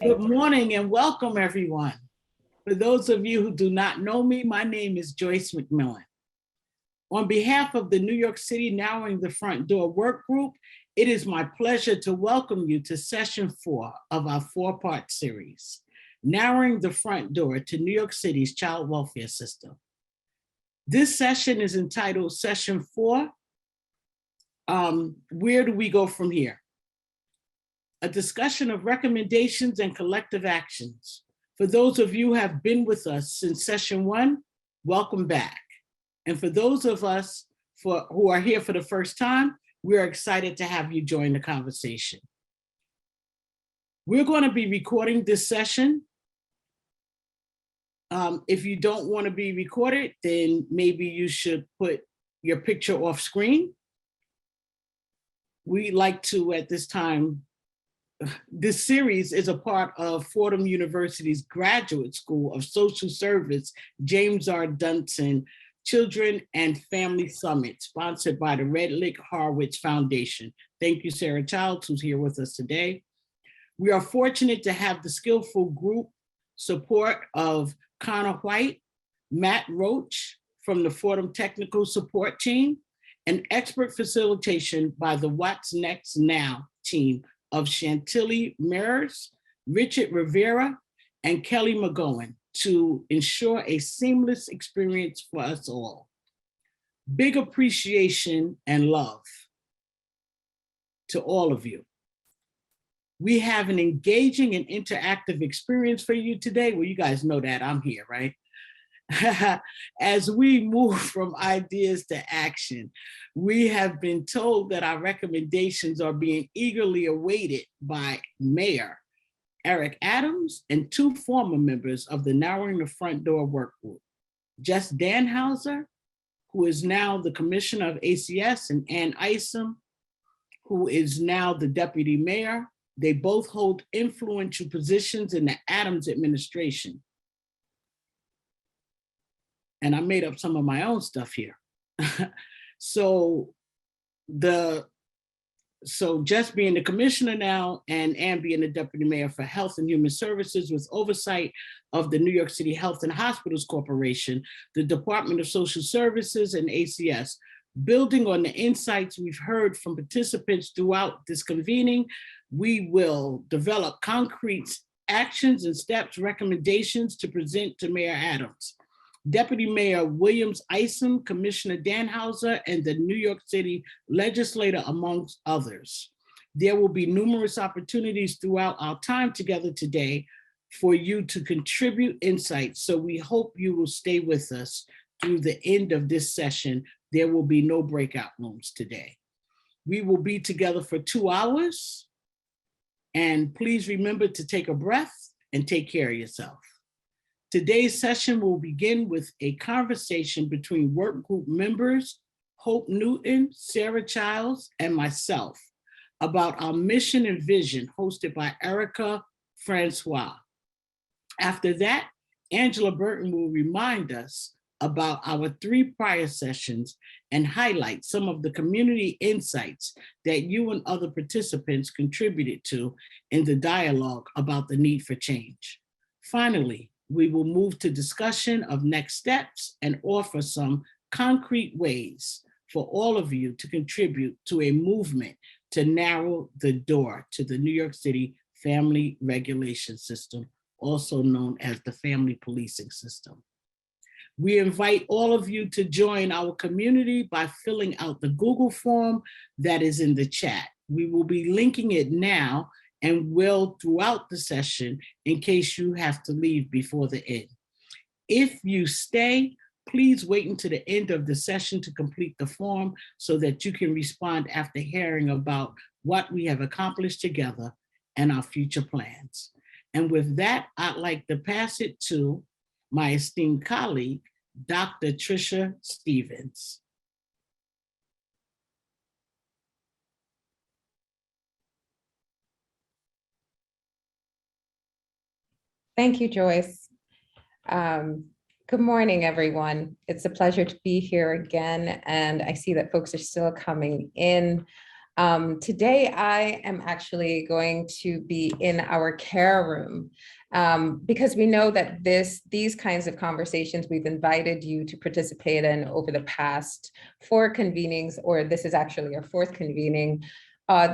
Good morning and welcome, everyone. For those of you who do not know me, my name is Joyce McMillan. On behalf of the New York City Narrowing the Front Door Work Group, it is my pleasure to welcome you to session 4 of our 4-part series, Narrowing the Front Door to New York City's Child Welfare System. This session is entitled Session 4, Where Do We Go From Here? A discussion of recommendations and collective actions. For those of you who have been with us since session 1, welcome back. And for those of us who are here for the first time, we're excited to have you join the conversation. We're going to be recording this session. If you don't want to be recorded, then maybe you should put your picture off screen. We like to, at this time, this series is a part of Fordham University's Graduate School of Social Service, James R. Dunson Children and Family Summit, sponsored by the Redlich Horowitz Foundation. Thank you, Sarah Childs, who's here with us today. We are fortunate to have the skillful group support of Connor White, Matt Roach from the Fordham Technical Support Team, and expert facilitation by the What's Next Now team of Chantilly Mears, Richard Rivera, and Kelly McGowan to ensure a seamless experience for us all. Big appreciation and love to all of you. We have an engaging and interactive experience for you today. Well, you guys know that I'm here, right? As we move from ideas to action, we have been told that our recommendations are being eagerly awaited by Mayor Eric Adams and 2 former members of the Narrowing the Front Door Work Group, Jess Danhauser, who is now the Commissioner of ACS, and Ann Isom, who is now the Deputy Mayor. They both hold influential positions in the Adams administration. And I made up some of my own stuff here. So Jess being the commissioner now and Ann being the deputy mayor for Health and Human Services with oversight of the New York City Health and Hospitals Corporation, the Department of Social Services, and ACS. Building on the insights we've heard from participants throughout this convening, we will develop concrete actions and steps, recommendations to present to Mayor Adams, Deputy Mayor Williams Isom, Commissioner Danhauser, and the New York City legislator, amongst others. There will be numerous opportunities throughout our time together today for you to contribute insights. So we hope you will stay with us through the end of this session. There will be no breakout rooms today. We will be together for 2 hours. And please remember to take a breath and take care of yourself. Today's session will begin with a conversation between work group members, Hope Newton, Sarah Childs, and myself about our mission and vision, hosted by Erica Francois. After that, Angela Burton will remind us about our 3 prior sessions and highlight some of the community insights that you and other participants contributed to in the dialogue about the need for change. Finally, we will move to discussion of next steps and offer some concrete ways for all of you to contribute to a movement to narrow the door to the New York City Family Regulation System, also known as the Family Policing System. We invite all of you to join our community by filling out the Google form that is in the chat. We will be linking it now and will throughout the session in case you have to leave before the end. If you stay, please wait until the end of the session to complete the form so that you can respond after hearing about what we have accomplished together and our future plans. And with that, I'd like to pass it to my esteemed colleague, Dr. Tricia Stevens. Thank you, Joyce. Good morning, everyone. It's a pleasure to be here again, and I see that folks are still coming in. Today, I am actually going to be in our care room because we know that these kinds of conversations we've invited you to participate in over the past 4 convenings, or this is actually our 4th convening.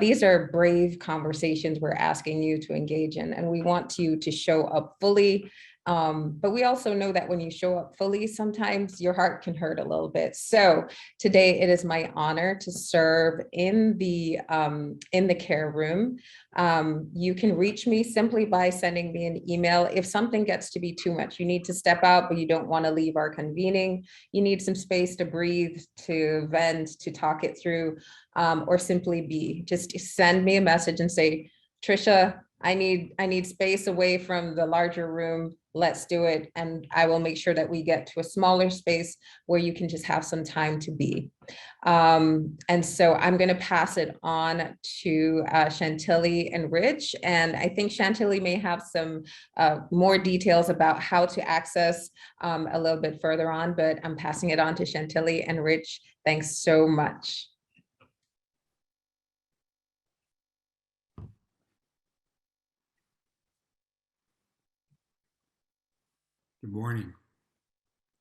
These are brave conversations we're asking you to engage in, and we want you to show up fully. But we also know that when you show up fully, sometimes your heart can hurt a little bit. So today it is my honor to serve in the care room. You can reach me simply by sending me an email. If something gets to be too much, you need to step out, but you don't want to leave our convening, you need some space to breathe, to vent, to talk it through, or simply be, just send me a message and say, Trisha, I need space away from the larger room. Let's do it. And I will make sure that we get to a smaller space where you can just have some time to be. And so I'm going to pass it on to Chantilly and Rich. And I think Chantilly may have some more details about how to access a little bit further on, but I'm passing it on to Chantilly and Rich. Thanks so much. Good morning,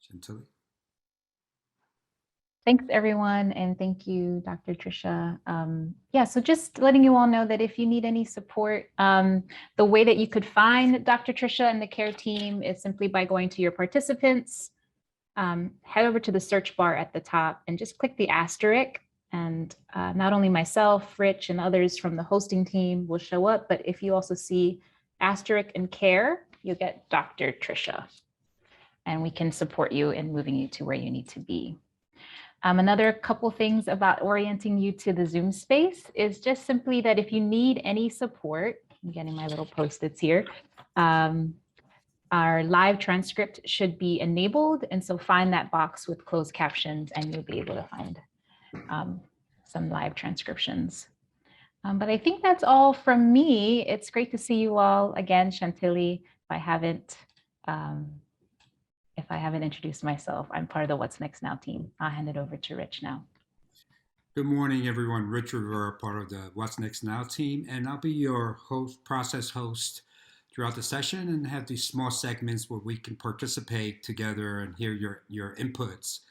Chantilly. Thanks, everyone, and thank you, Dr. Trisha. Yeah, so just letting you all know that if you need any support, the way that you could find Dr. Trisha and the care team is simply by going to your participants, head over to the search bar at the top and just click the asterisk. And not only myself, Rich, and others from the hosting team will show up, but if you also see asterisk and care, you'll get Dr. Trisha. And we can support you in moving you to where you need to be. Another couple things about orienting you to the Zoom space is just simply that if you need any support, I'm getting my little Post-its here, our live transcript should be enabled. And so find that box with closed captions and you'll be able to find some live transcriptions. But I think that's all from me. It's great to see you all again, Chantilly. If I haven't introduced myself, I'm part of the What's Next Now team. I'll hand it over to Rich now. Good morning, everyone. Rich Rivera, part of the What's Next Now team, and I'll be your process host throughout the session and have these small segments where we can participate together and hear your inputs.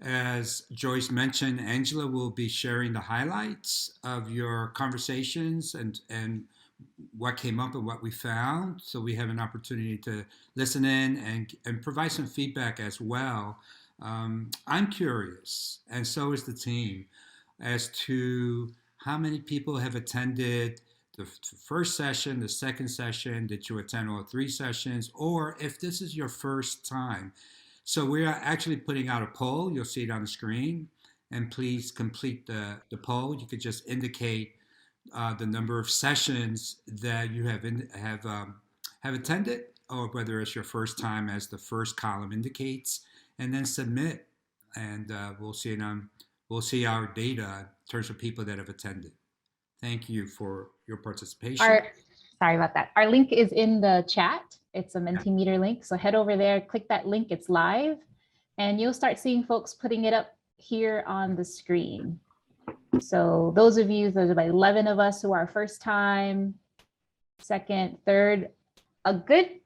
As Joyce mentioned, Angela will be sharing the highlights of your conversations and what came up and what we found. So we have an opportunity to listen in and provide some feedback as well. I'm curious, and so is the team, as to how many people have attended the first session, the second session. Did you attend all 3 sessions? Or if this is your first time. So we are actually putting out a poll. You'll see it on the screen. And please complete the poll. You could just indicate the number of sessions that you have attended, or whether it's your first time, as the first column indicates, and then submit. And we'll see our data in terms of people that have attended. Thank you for your participation. Sorry about that. Our link is in the chat. It's a Mentimeter link. So head over there, click that link. It's live, and you'll start seeing folks putting it up here on the screen. So those of you, there's about 11 of us who are first time, second, third, a good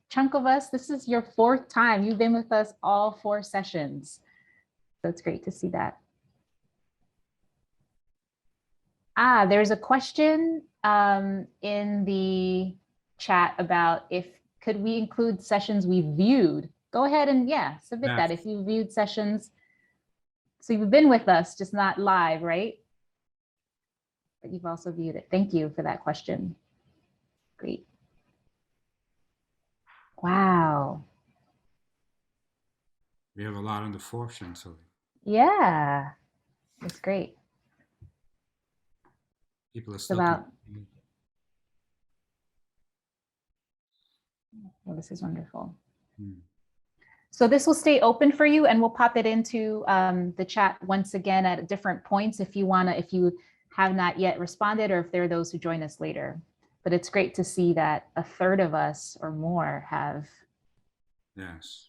chunk of us, this is your 4th time. You've been with us all 4 sessions. So it's great to see that. There's a question in the chat about could we include sessions we viewed? Go ahead and submit that if you viewed sessions. So you've been with us, just not live, right? But you've also viewed it. Thank you for that question. Great. Wow. We have a lot on the forefront, so. Yeah, that's great. People are still well, this is wonderful. So this will stay open for you, and we'll pop it into the chat once again at different points if you have not yet responded, or if there are those who join us later. But it's great to see that a third of us or more have. Yes.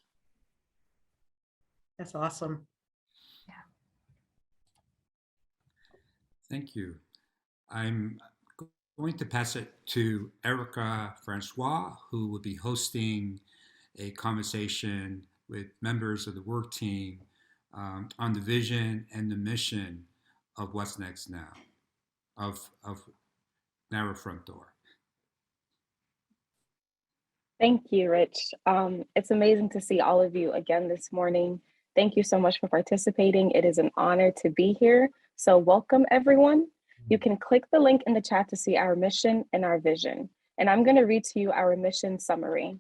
That's awesome. Yeah. Thank you. I'm going to pass it to Erica Francois, who will be hosting a conversation with members of the work team on the vision and the mission of What's Next Now, of Narrow Front Door. Thank you, Rich. It's amazing to see all of you again this morning. Thank you so much for participating. It is an honor to be here. So welcome, everyone. You can click the link in the chat to see our mission and our vision. And I'm going to read to you our mission summary.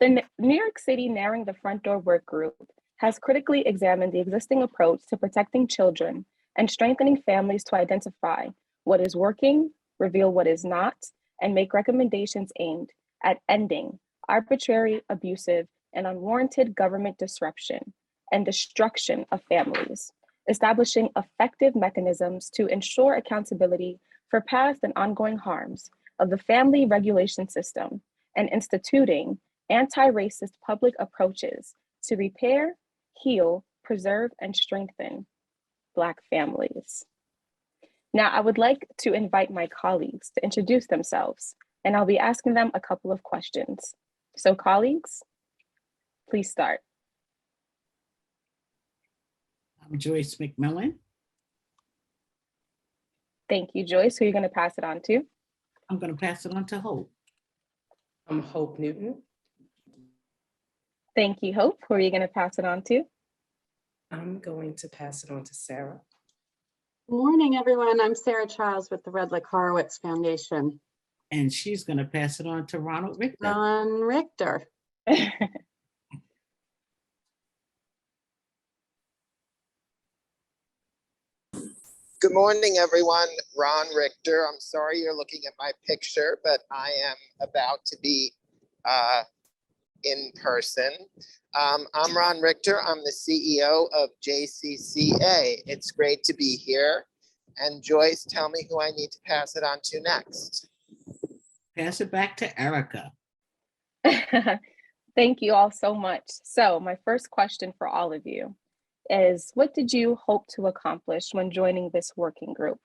The New York City Narrowing the Front Door Work Group has critically examined the existing approach to protecting children and strengthening families to identify what is working, reveal what is not, and make recommendations aimed at ending arbitrary, abusive, and unwarranted government disruption and destruction of families, establishing effective mechanisms to ensure accountability for past and ongoing harms of the family regulation system, and instituting anti-racist public approaches to repair, heal, preserve, and strengthen Black families. Now, I would like to invite my colleagues to introduce themselves, and I'll be asking them a couple of questions. So colleagues, please start. I'm Joyce McMillan. Thank you, Joyce. Who are you going to pass it on to? I'm going to pass it on to Hope. I'm Hope Newton. Thank you, Hope. Who are you going to pass it on to? I'm going to pass it on to Sarah. Good morning, everyone. I'm Sarah Childs with the Redlick Horowitz Foundation. And she's going to pass it on to Ronald Richter. Ron Richter. Good morning, everyone. Ron Richter. I'm sorry you're looking at my picture, but I am about to be in person. I'm Ron Richter. I'm the CEO of JCCA. It's great to be here. And Joyce, tell me who I need to pass it on to next. Pass it back to Erica. Thank you all so much. So my first question for all of you is, what did you hope to accomplish when joining this working group?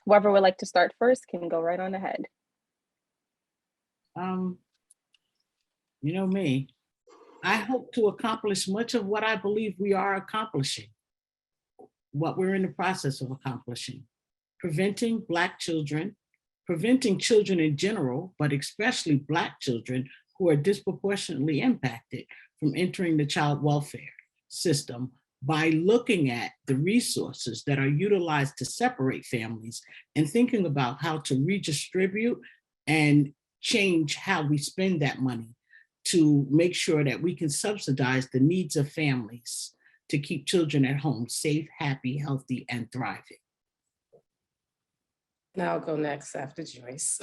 Whoever would like to start first can go right on ahead. You know me, I hope to accomplish much of what I believe we are accomplishing, what we're in the process of accomplishing. Preventing Black children, preventing children in general, but especially Black children who are disproportionately impacted from entering the child welfare system by looking at the resources that are utilized to separate families and thinking about how to redistribute and change how we spend that money to make sure that we can subsidize the needs of families to keep children at home safe, happy, healthy, and thriving. Now I'll go next after Joyce.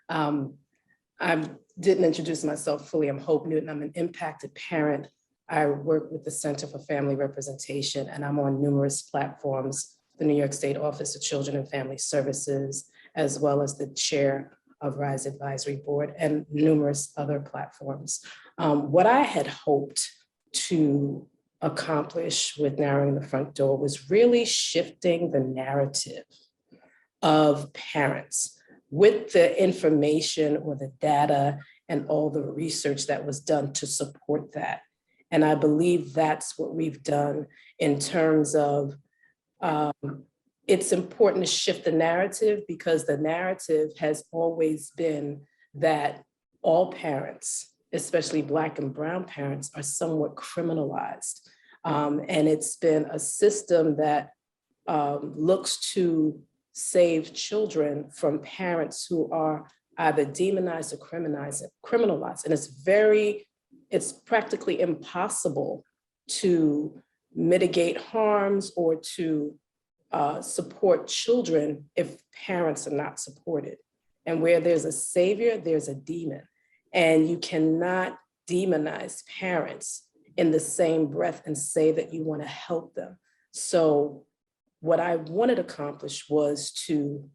I didn't introduce myself fully. I'm Hope Newton. I'm an impacted parent. I work with the Center for Family Representation, and I'm on numerous platforms, the New York State Office of Children and Family Services, as well as the chair of RISE Advisory Board and numerous other platforms. What I had hoped to accomplish with Narrowing the Front Door was really shifting the narrative of parents with the information or the data and all the research that was done to support that. And I believe that's what we've done in terms of it's important to shift the narrative, because the narrative has always been that all parents, especially Black and Brown parents, are somewhat criminalized. And it's been a system that looks to save children from parents who are either demonized or criminalized. And it's practically impossible to mitigate harms or to support children if parents are not supported. And where there's a savior, there's a demon. And you cannot demonize parents in the same breath and say that you want to help them. So what I wanted to accomplish was to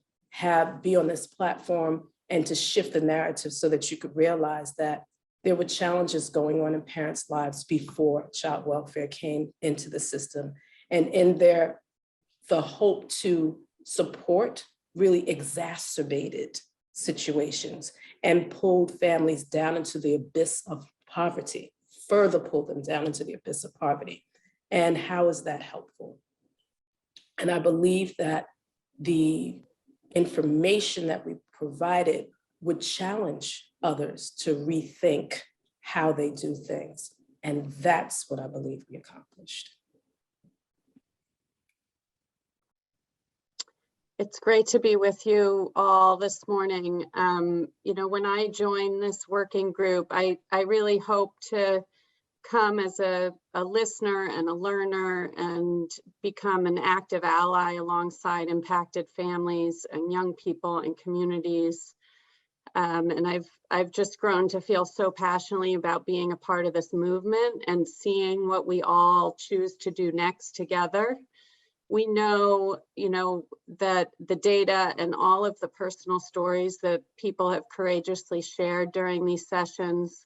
be on this platform and to shift the narrative so that you could realize that there were challenges going on in parents' lives before child welfare came into the system. And in their the hope to support really exacerbated situations and pulled families down into the abyss of poverty, further pulled them down into the abyss of poverty. And how is that helpful? And I believe that the information that we provided would challenge others to rethink how they do things. And that's what I believe we accomplished. It's great to be with you all this morning. You know, when I joined this working group, I really hope to come as a listener and a learner and become an active ally alongside impacted families and young people and communities. And I've just grown to feel so passionately about being a part of this movement and seeing what we all choose to do next together. We know, you know, that the data and all of the personal stories that people have courageously shared during these sessions,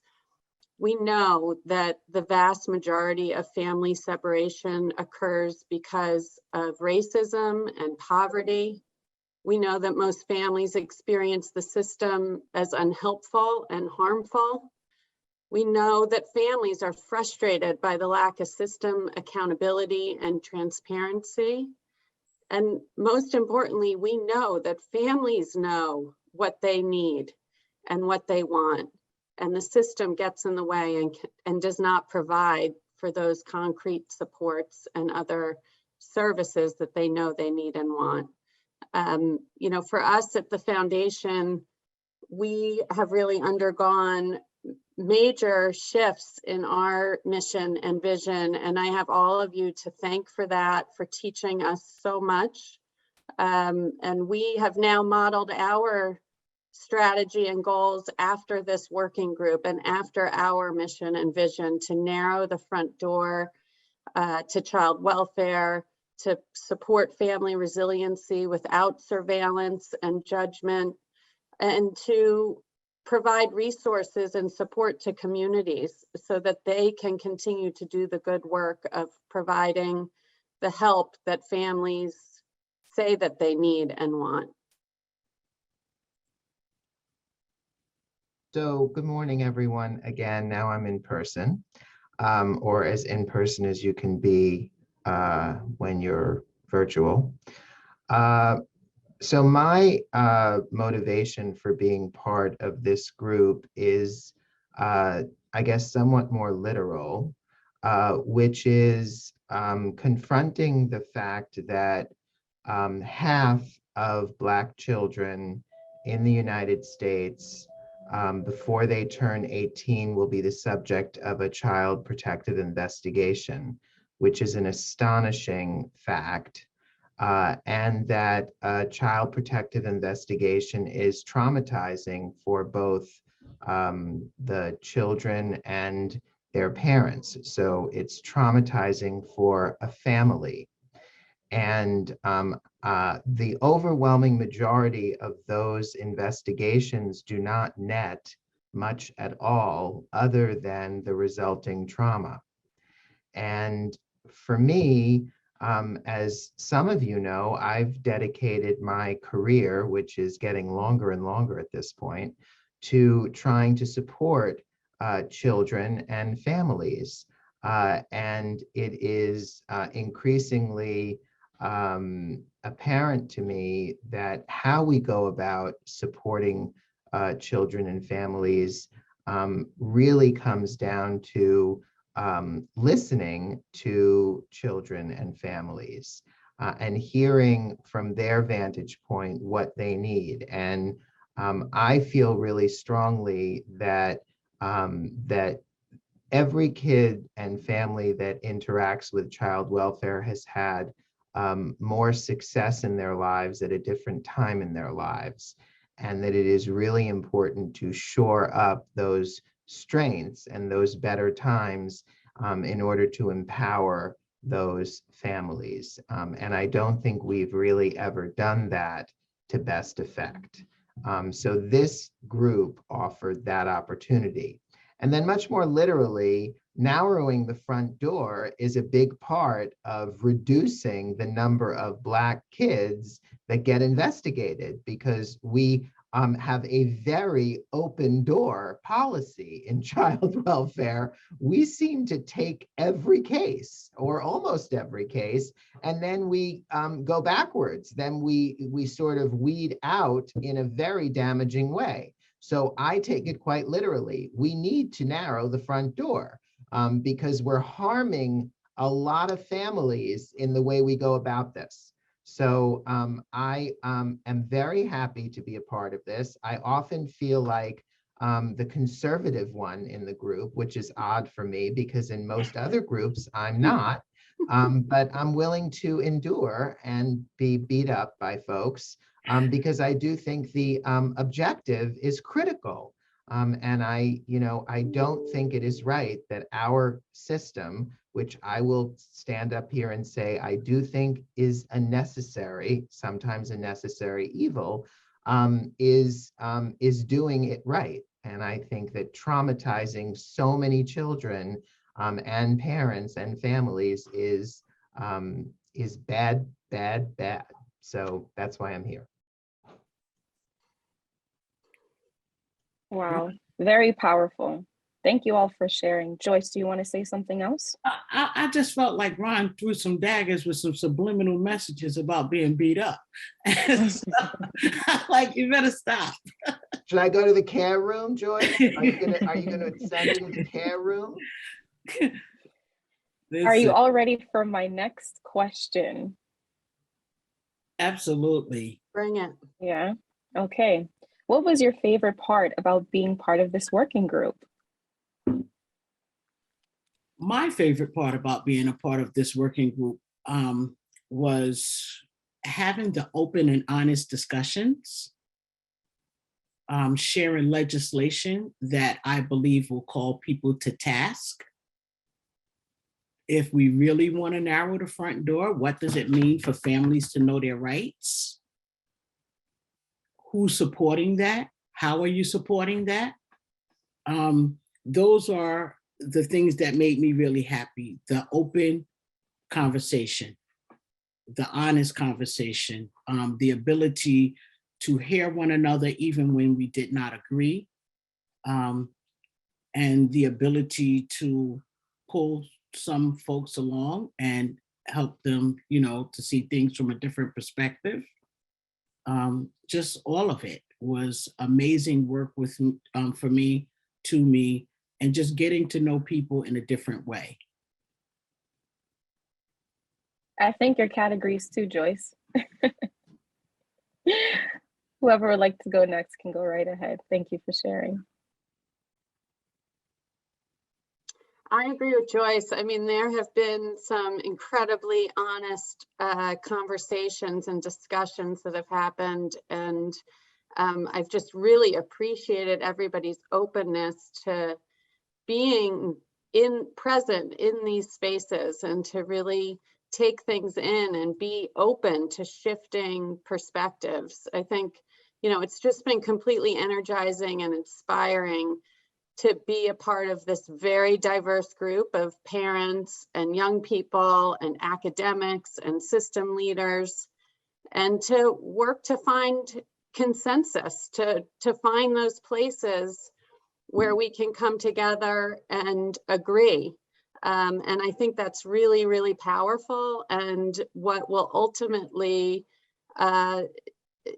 we know that the vast majority of family separation occurs because of racism and poverty. We know that most families experience the system as unhelpful and harmful. We know that families are frustrated by the lack of system accountability and transparency. And most importantly, we know that families know what they need and what they want. And the system gets in the way and does not provide for those concrete supports and other services that they know they need and want. You know, for us at the foundation, we have really undergone major shifts in our mission and vision, and I have all of you to thank for that, for teaching us so much. And we have now modeled our strategy and goals after this working group and after our mission and vision to narrow the front door to child welfare, to support family resiliency without surveillance and judgment, and to provide resources and support to communities so that they can continue to do the good work of providing the help that families say that they need and want. So good morning, everyone. Again, now I'm in person, or as in person as you can be when you're virtual. So my motivation for being part of this group is, I guess, somewhat more literal, which is confronting the fact that half of Black children in the United States before they turn 18 will be the subject of a child protective investigation, which is an astonishing fact. And that child protective investigation is traumatizing for both the children and their parents. So it's traumatizing for a family. And the overwhelming majority of those investigations do not net much at all other than the resulting trauma. And for me, as some of you know, I've dedicated my career, which is getting longer and longer at this point, to trying to support children and families. And it is increasingly apparent to me that how we go about supporting children and families really comes down to listening to children and families and hearing from their vantage point what they need. And I feel really strongly that that every kid and family that interacts with child welfare has had more success in their lives at a different time in their lives, and that it is really important to shore up those strengths and those better times in order to empower those families. And I don't think we've really ever done that to best effect. So this group offered that opportunity. And then much more literally, narrowing the front door is a big part of reducing the number of Black kids that get investigated, because we have a very open door policy in child welfare. We seem to take every case, or almost every case, and then we go backwards. Then we sort of weed out in a very damaging way. So I take it quite literally. We need to narrow the front door because we're harming a lot of families in the way we go about this. So I am very happy to be a part of this. I often feel like the conservative one in the group, which is odd for me because in most other groups I'm not, but I'm willing to endure and be beat up by folks because I do think the objective is critical. And I don't think it is right that our system, which I will stand up here and say I do think is a necessary, sometimes a necessary evil, is doing it right. And I think that traumatizing so many children and parents and families is bad, bad, bad. So that's why I'm here. Wow, very powerful. Thank you all for sharing. Joyce, do you want to say something else? I just felt like Ron threw some daggers with some subliminal messages about being beat up. So, like, you better stop. Should I go to the care room, Joyce? Are you gonna send me to the care room? Are you all ready for my next question? Absolutely. Bring it. Yeah. Okay. What was your favorite part about being part of this working group? My favorite part about being a part of this working group was having the open and honest discussions, sharing legislation that I believe will call people to task. If we really want to narrow the front door, what does it mean for families to know their rights? Who's supporting that? How are you supporting that? Those are the things that made me really happy. The open conversation, the honest conversation, the ability to hear one another even when we did not agree, and the ability to pull some folks along and help them, to see things from a different perspective. Just all of it was amazing work with for me, to me, and just getting to know people in a different way. I think your categories too, Joyce. Whoever would like to go next can go right ahead. Thank you for sharing. I agree with Joyce. I mean, there have been some incredibly honest conversations and discussions that have happened. And I've just really appreciated everybody's openness to being present in these spaces and to really take things in and be open to shifting perspectives. I think, it's just been completely energizing and inspiring to be a part of this very diverse group of parents and young people and academics and system leaders, and to work to find consensus, to find those places where we can come together and agree. And I think that's really, really powerful, and what will ultimately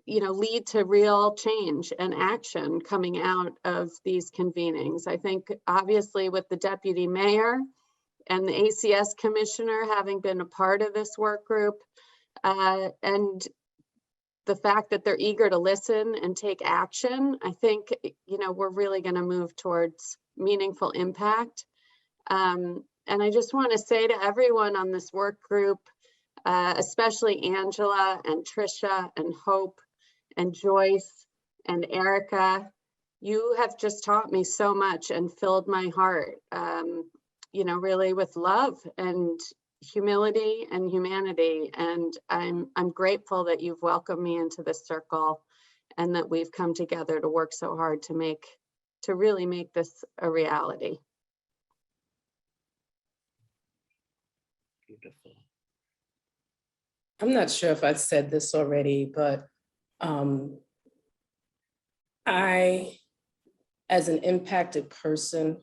lead to real change and action coming out of these convenings. I think obviously with the deputy mayor and the ACS commissioner having been a part of this work group, and the fact that they're eager to listen and take action, I think, we're really going to move towards meaningful impact. And I just want to say to everyone on this work group, especially Angela and Trisha and Hope and Joyce and Erica, you have just taught me so much and filled my heart, really with love and humility and humanity. And I'm grateful that you've welcomed me into this circle and that we've come together to work so hard to really make this a reality. Wonderful. I'm not sure if I said this already, but I, as an impacted person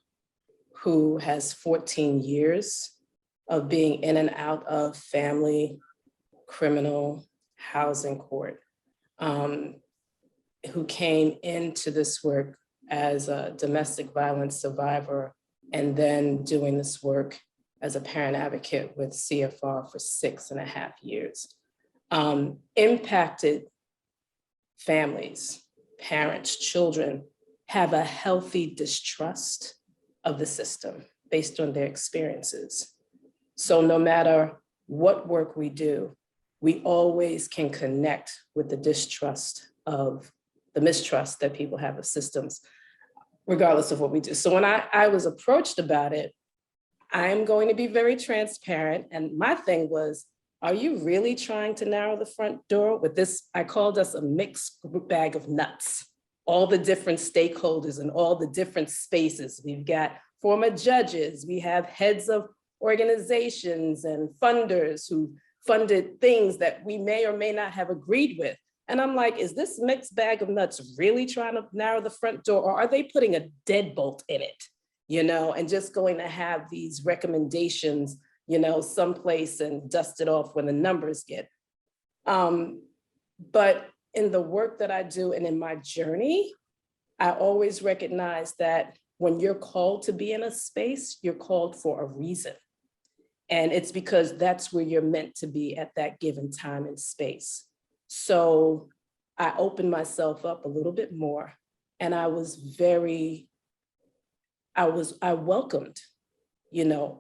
who has 14 years of being in and out of family, criminal, housing court, who came into this work as a domestic violence survivor and then doing this work as a parent advocate with CFR for 6.5 years. Impacted families, parents, children have a healthy distrust of the system based on their experiences. So no matter what work we do, we always can connect with the distrust of the mistrust that people have of systems, regardless of what we do. So when I was approached about it, I'm going to be very transparent. And my thing was, are you really trying to narrow the front door with this? I called us a mixed bag of nuts, all the different stakeholders and all the different spaces. We've got former judges, we have heads of organizations and funders who funded things that we may or may not have agreed with. And I'm like, is this mixed bag of nuts really trying to narrow the front door, or are they putting a deadbolt in it, and just going to have these recommendations, someplace and dust it off when the numbers get. But in the work that I do and in my journey, I always recognize that when you're called to be in a space, you're called for a reason. And it's because that's where you're meant to be at that given time and space. So I opened myself up a little bit more, and I welcomed,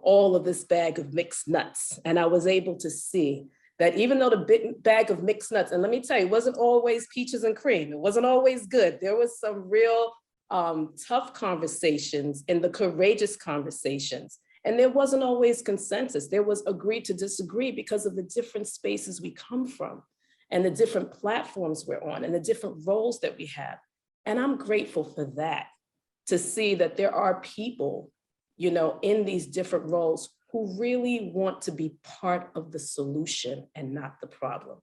all of this bag of mixed nuts. And I was able to see that even though the big bag of mixed nuts, and let me tell you, it wasn't always peaches and cream. It wasn't always good. There was some real tough conversations and the courageous conversations. And there wasn't always consensus. There was agree to disagree because of the different spaces we come from and the different platforms we're on and the different roles that we have. And I'm grateful for that, to see that there are people, in these different roles who really want to be part of the solution and not the problem.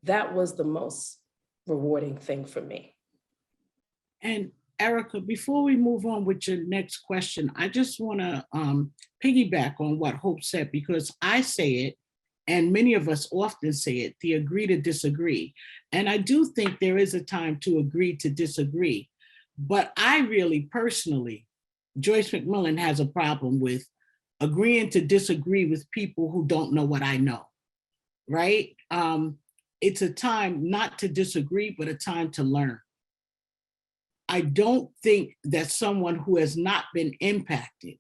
That was the most rewarding thing for me. And Erica, before we move on with your next question, I just want to piggyback on what Hope said, because I say it, and many of us often say it, the agree to disagree. And I do think there is a time to agree to disagree. But I really personally, Joyce McMillan has a problem with agreeing to disagree with people who don't know what I know, right? It's a time not to disagree, but a time to learn. I don't think that someone who has not been impacted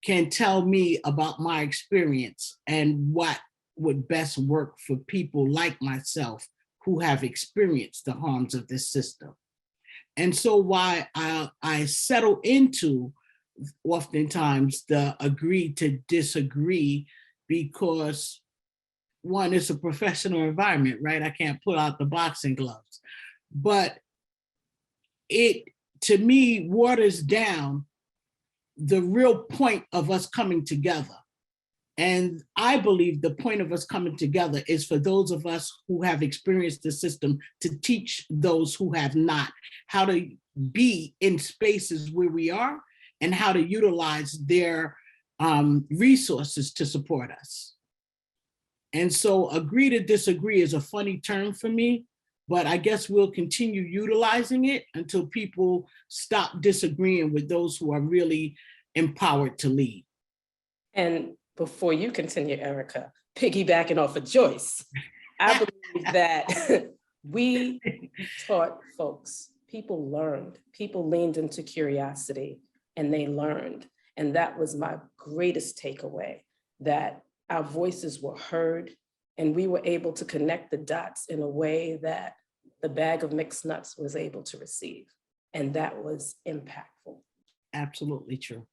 can tell me about my experience and what would best work for people like myself who have experienced the harms of this system. And so why I settle into oftentimes the agree to disagree, because one, it's a professional environment, right? I can't pull out the boxing gloves, but it, to me, waters down the real point of us coming together. And I believe the point of us coming together is for those of us who have experienced the system to teach those who have not how to be in spaces where we are and how to utilize their resources to support us. And so agree to disagree is a funny term for me, but I guess we'll continue utilizing it until people stop disagreeing with those who are really empowered to lead. And before you continue, Erica, piggybacking off of Joyce, I believe that we taught folks, people learned, people leaned into curiosity and they learned. And that was my greatest takeaway, that our voices were heard and we were able to connect the dots in a way that the bag of mixed nuts was able to receive. And that was impactful. Absolutely true.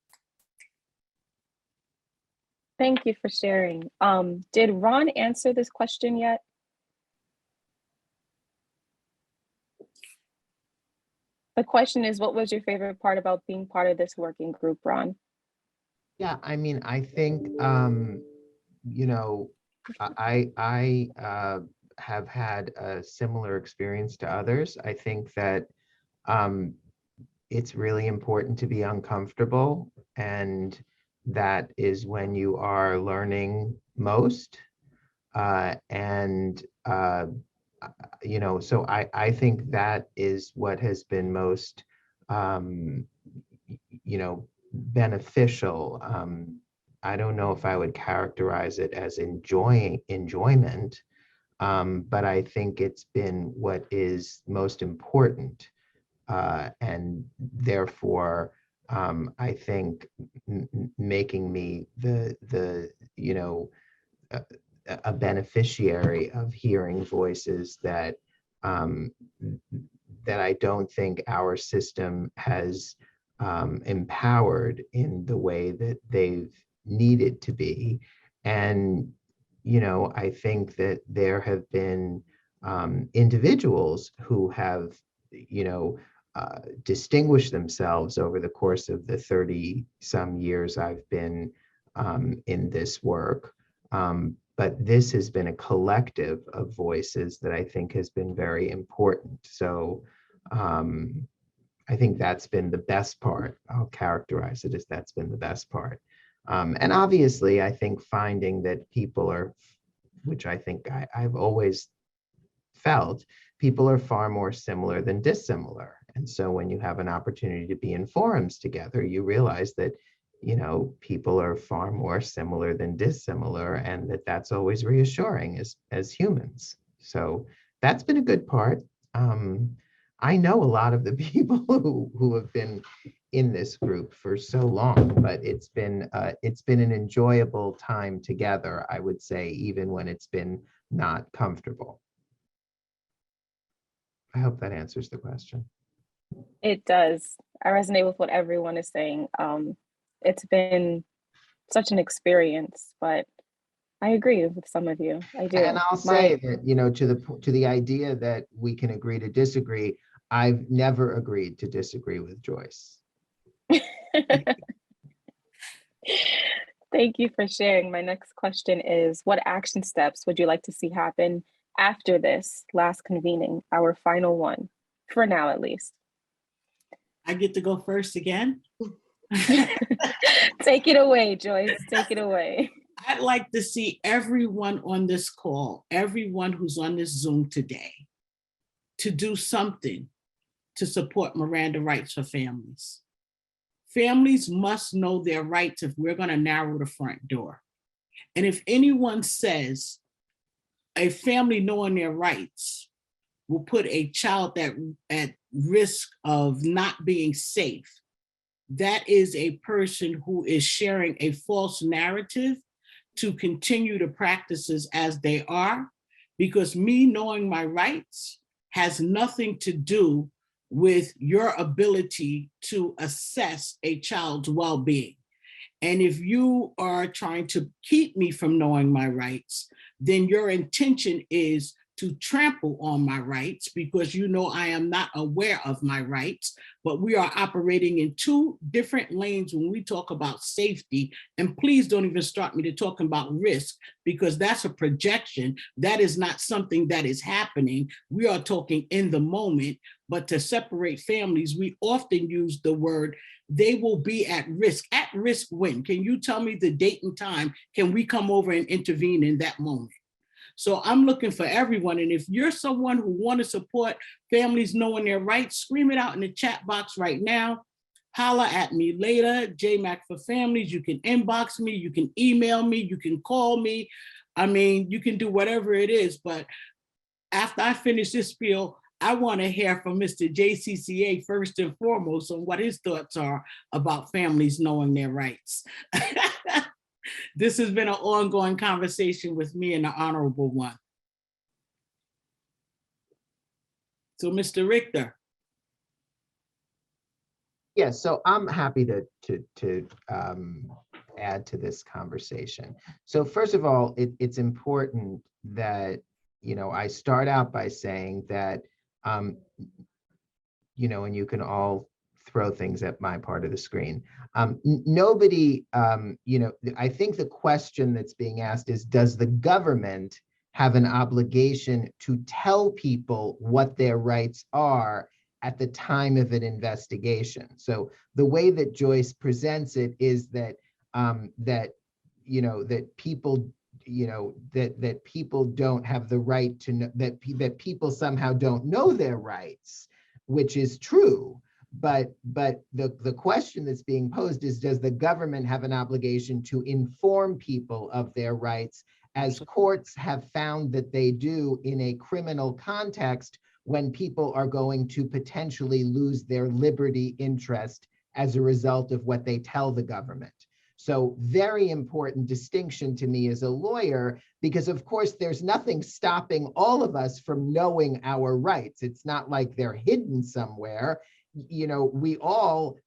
Thank you for sharing. Did Ron answer this question yet? The question is, what was your favorite part about being part of this working group, Ron? Yeah, I mean, I think, you know, I have had a similar experience to others. I think that um, it's really important to be uncomfortable, and that is when you are learning most. And you know, so I think that is what has been most, um, you know, beneficial. I don't know if I would characterize it as enjoyment, but I think it's been what is most important, and therefore, I think making me the you know, a, a beneficiary of hearing voices that, um, that I don't think our system has empowered in the way that they've needed to be. And, you know, I think that there have been individuals who have, you know, distinguished themselves over the course of the 30 some years I've been in this work. But this has been a collective of voices that I think has been very important. So I think that's been the best part. I'll characterize it as that's been the best part. And obviously, I think finding that people are, which I think I've always felt, people are far more similar than dissimilar. And so when you have an opportunity to be in forums together, you realize that, you know, people are far more similar than dissimilar, and that that's always reassuring as humans. So that's been a good part. I know a lot of the people who have been in this group for so long, but it's been an enjoyable time together, I would say, even when it's been not comfortable. I hope that answers the question. It does. I resonate with what everyone is saying. It's been such an experience, but I agree with some of you. I do. And I'll say that, you know, to the idea that we can agree to disagree, I've never agreed to disagree with Joyce. Thank you for sharing. My next question is, what action steps would you like to see happen after this last convening, our final one, for now at least? I get to go first again? Take it away, Joyce. Take it away. I'd like to see everyone on this call, everyone who's on this Zoom today, to do something to support Miranda rights for families. Families must know their rights if we're going to narrow the front door. And if anyone says a family knowing their rights will put a child at risk of not being safe, that is a person who is sharing a false narrative to continue the practices as they are, because me knowing my rights has nothing to do with your ability to assess a child's well-being. And if you are trying to keep me from knowing my rights, then your intention is to trample on my rights, because you know I am not aware of my rights, but we are operating in two different lanes when we talk about safety. And please don't even start me to talking about risk, because that's a projection. That is not something that is happening. We are talking in the moment, but to separate families, we often use the word they will be at risk. At risk when? Can you tell me the date and time? Can we come over and intervene in that moment? So I'm looking for everyone. And if you're someone who want to support families knowing their rights, scream it out in the chat box right now. Holla at me later, JMac for Families. You can inbox me, you can email me, you can call me. I mean, you can do whatever it is. But after I finish this spiel, I want to hear from Mr. JCCA first and foremost on what his thoughts are about families knowing their rights. This has been an ongoing conversation with me and the Honorable One. So, Mr. Richter. Yeah, so I'm happy to add to this conversation. So first of all, it's important that, you know, I start out by saying that, you know, and you can all throw things at my part of the screen. Nobody, I think the question that's being asked is, does the government have an obligation to tell people what their rights are at the time of an investigation? So the way that Joyce presents it is that that people that people don't have the right to know, that people somehow don't know their rights, which is true. But the question that's being posed is, does the government have an obligation to inform people of their rights, as courts have found that they do in a criminal context when people are going to potentially lose their liberty interest as a result of what they tell the government? So very important distinction to me as a lawyer, because of course there's nothing stopping all of us from knowing our rights. It's not like they're hidden somewhere. We all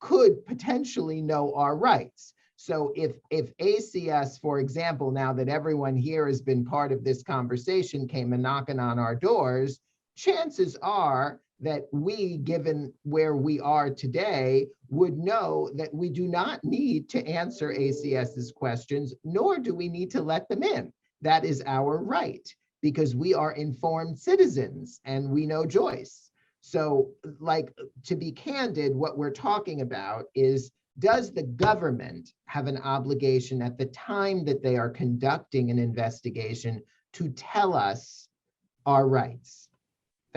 could potentially know our rights. So if ACS, for example, now that everyone here has been part of this conversation, came a knocking on our doors, chances are that we, given where we are today, would know that we do not need to answer ACS's questions, nor do we need to let them in. That is our right, because we are informed citizens and we know Joyce. So, to be candid, what we're talking about is, does the government have an obligation at the time that they are conducting an investigation to tell us our rights?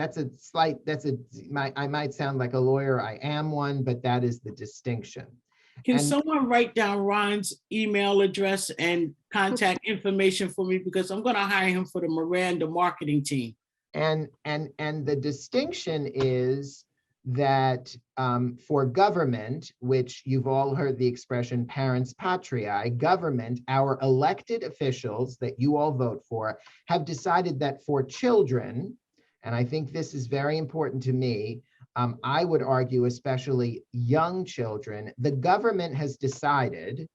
I might sound like a lawyer, I am one, but that is the distinction. Can someone write down Ron's email address and contact information for me? Because I'm going to hire him for the Miranda marketing team. And the distinction is that for government, which you've all heard the expression parens patriae, government, our elected officials that you all vote for, have decided that for children, and I think this is very important to me, I would argue especially young children, the government has decided,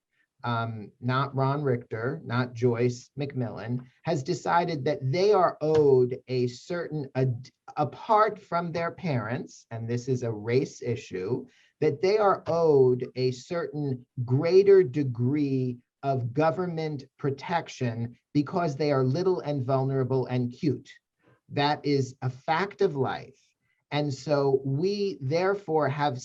not Ron Richter, not Joyce McMillan, has decided that they are owed a certain, apart from their parents, and this is a race issue, that they are owed a certain greater degree of government protection because they are little and vulnerable and cute. That is a fact of life. And so we therefore have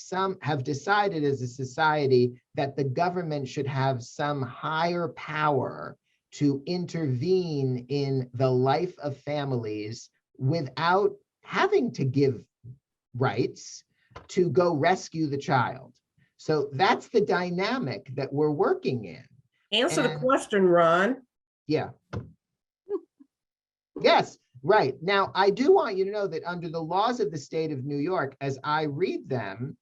decided as a society that the government should have some higher power to intervene in the life of families without having to give rights to go rescue the child. So that's the dynamic that we're working in. Answer the question, Ron. Yeah. Yes. Right. Now, I do want you to know that under the laws of the state of New York, as I read them,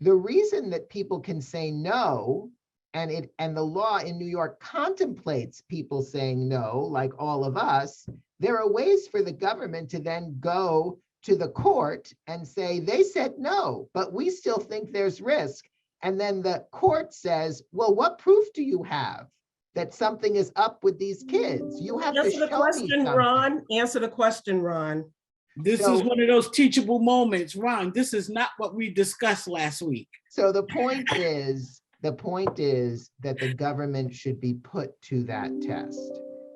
the reason that people can say no, and the law in New York contemplates people saying no, like all of us, there are ways for the government to then go to the court and say, they said no, but we still think there's risk. And then the court says, well, what proof do you have that something is up with these kids? You have to show me something. Ron. Answer the question, Ron. This is one of those teachable moments. Ron, this is not what we discussed last week. So the point is that the government should be put to that test.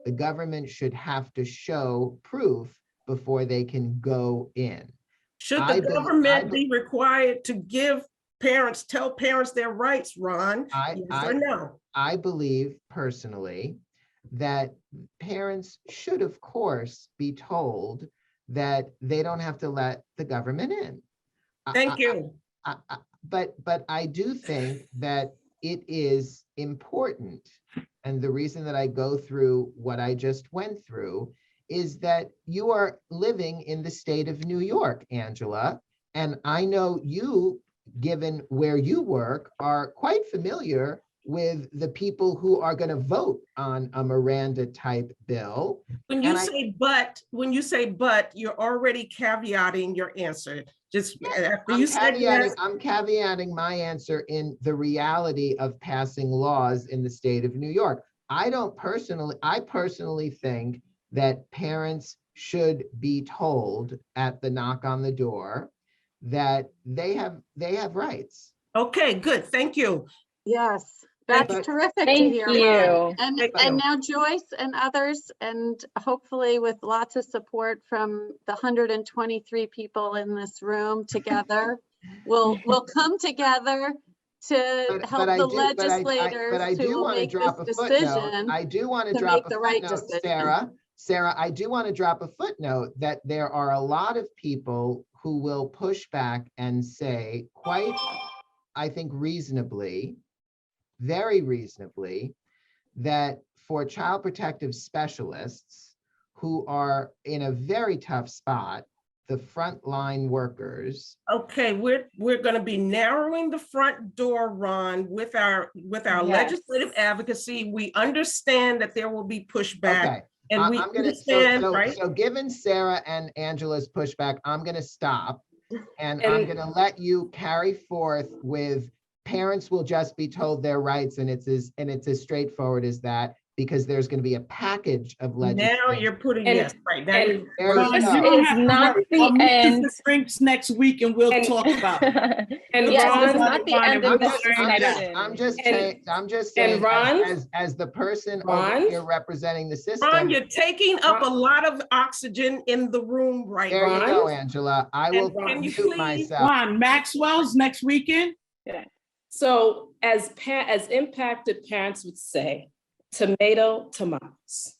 The government should have to show proof before they can go in. Should the government be required to tell parents their rights, Ron? Yes or no? I believe personally that parents should, of course, be told that they don't have to let the government in. Thank you. But I do think that it is important, and the reason that I go through what I just went through is that you are living in the state of New York, Angela, and I know you, given where you work, are quite familiar with the people who are going to vote on a Miranda type bill. When you say but, you're already caveating your answer. I'm caveating my answer in the reality of passing laws in the state of New York. I personally think that parents should be told at the knock on the door that they have rights. Okay, good. Thank you. Yes, that's But- terrific to Thank hear. you. Ron. And Thank you. now Joyce and others, and hopefully with lots of support from the 123 people in this room together, we'll come together to But help I the do- but I- legislators but I who do will want to make this drop a footnote. decision. I do want to to drop make a the right footnote, decision. Sarah, I do want to drop a footnote that there are a lot of people who will push back and say quite, I think reasonably, very reasonably, that for child protective specialists who are in a very tough spot, the frontline workers. Okay, we're going to be narrowing the front door, Ron, with our Yes. legislative advocacy. We understand that there will be pushback. Okay, And we I'm gonna, understand, right? so given Sarah and Angela's pushback, I'm gonna stop. And I'm gonna let you carry forth with parents will just be told their rights, and it's as straightforward as that, because there's gonna be a package of Now legislation. you're putting, And- yes, right. Now And There Ron, you you go. don't It's have to not worry. the I'll meet you end. at drinks next week and we'll talk about it. And We'll yes, talk it's about not it, the Ron, end and of we'll this iron it out. discussion. I'm just and saying, Ron? as the person Ron? over here representing the system. Ron, you're taking up a lot of oxygen in the room right There now. you go, Angela. I will And can you mute please- myself. Ron, Maxwell's next weekend? So as impacted parents would say, tomatoes.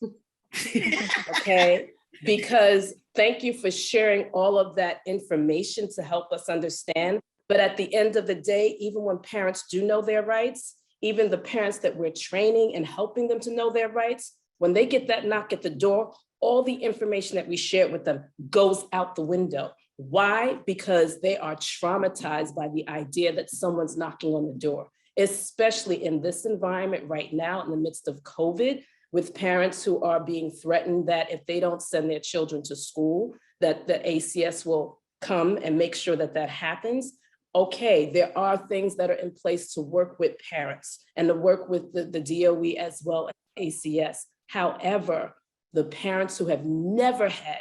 Okay, because thank you for sharing all of that information to help us understand. But at the end of the day, even when parents do know their rights, even the parents that we're training and helping them to know their rights, when they get that knock at the door, all the information that we shared with them goes out the window. Why? Because they are traumatized by the idea that someone's knocking on the door, especially in this environment right now in the midst of COVID, with parents who are being threatened that if they don't send their children to school, that the ACS will come and make sure that that happens. Okay, there are things that are in place to work with parents and to work with the DOE as well as ACS. However, the parents who have never had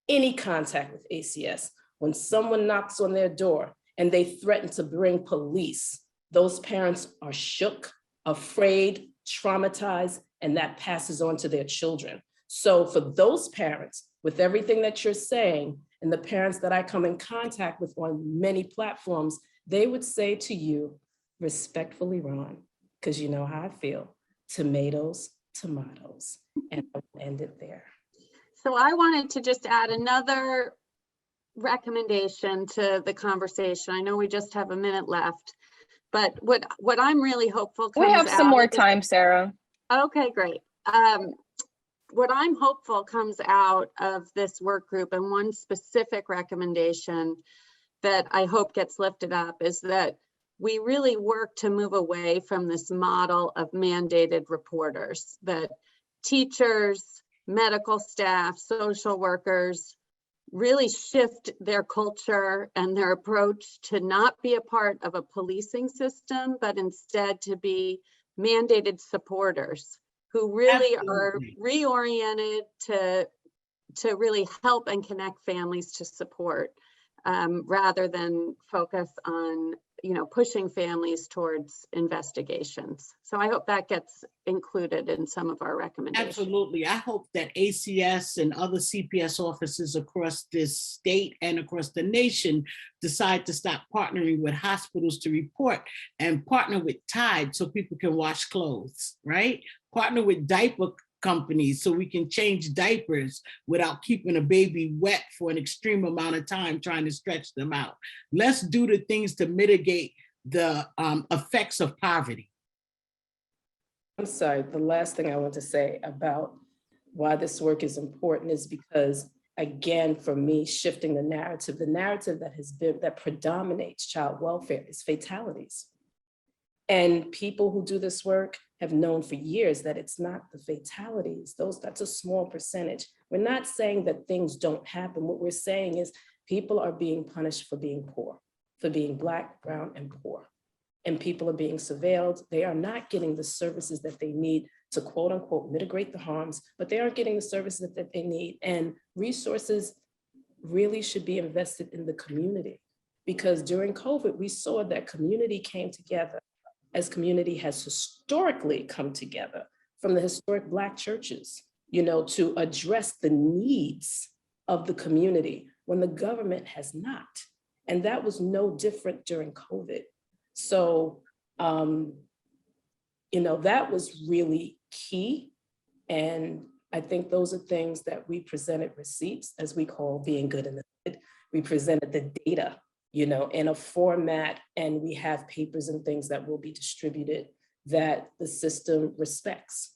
any contact with ACS, when someone knocks on their door and they threaten to bring police, those parents are shook, afraid, traumatized, and that passes on to their children. So for those parents, with everything that you're saying, and the parents that I come in contact with on many platforms, they would say to you, respectfully, Ron, because you know how I feel, tomatoes, tomatoes, and I'll end it there. So I wanted to just add another recommendation to the conversation. I know we just have a minute left, but what I'm really hopeful We comes have some out more of this- time, Sarah. Okay, great. What I'm hopeful comes out of this work group, and one specific recommendation that I hope gets lifted up, is that we really work to move away from this model of mandated reporters, that teachers, medical staff, social workers really shift their culture and their approach to not be a part of a policing system, but instead to be mandated supporters who really are reoriented to really help and connect families to support, rather than focus on, pushing families towards investigations. So I hope that gets included in some of our recommendations. Absolutely. I hope that ACS and other CPS offices across this state and across the nation decide to stop partnering with hospitals to report and partner with Tide so people can wash clothes, right? Partner with diaper companies so we can change diapers without keeping a baby wet for an extreme amount of time trying to stretch them out. Let's do the things to mitigate the effects of poverty. I'm sorry, the last thing I want to say about why this work is important is because, again, for me, shifting the narrative that predominates child welfare is fatalities. And people who do this work have known for years that it's not the fatalities. That's a small percentage. We're not saying that things don't happen. What we're saying is people are being punished for being poor, for being Black, brown, and poor. And people are being surveilled. They are not getting the services that they need to quote unquote mitigate the harms, but they aren't getting the services that they need. And resources really should be invested in the community. because during COVID, we saw that community came together as community has historically come together from the historic Black churches, to address the needs of the community when the government has not. And that was no different during COVID. So, that was really key. And I think those are things that we presented receipts, as we call being good in the good. We presented the data, in a format, and we have papers and things that will be distributed that the system respects.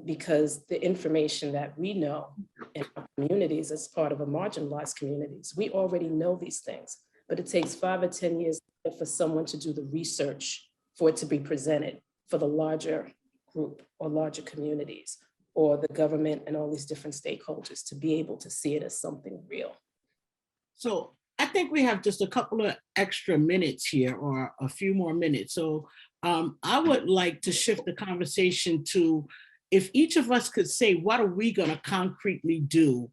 Because the information that we know in our communities as part of a marginalized communities, we already know these things, but it takes 5 or 10 years for someone to do the research for it to be presented for the larger group or larger communities or the government and all these different stakeholders to be able to see it as something real. So I think we have just a couple of extra minutes here, or a few more minutes. So I would like to shift the conversation to, if each of us could say, what are we going to concretely do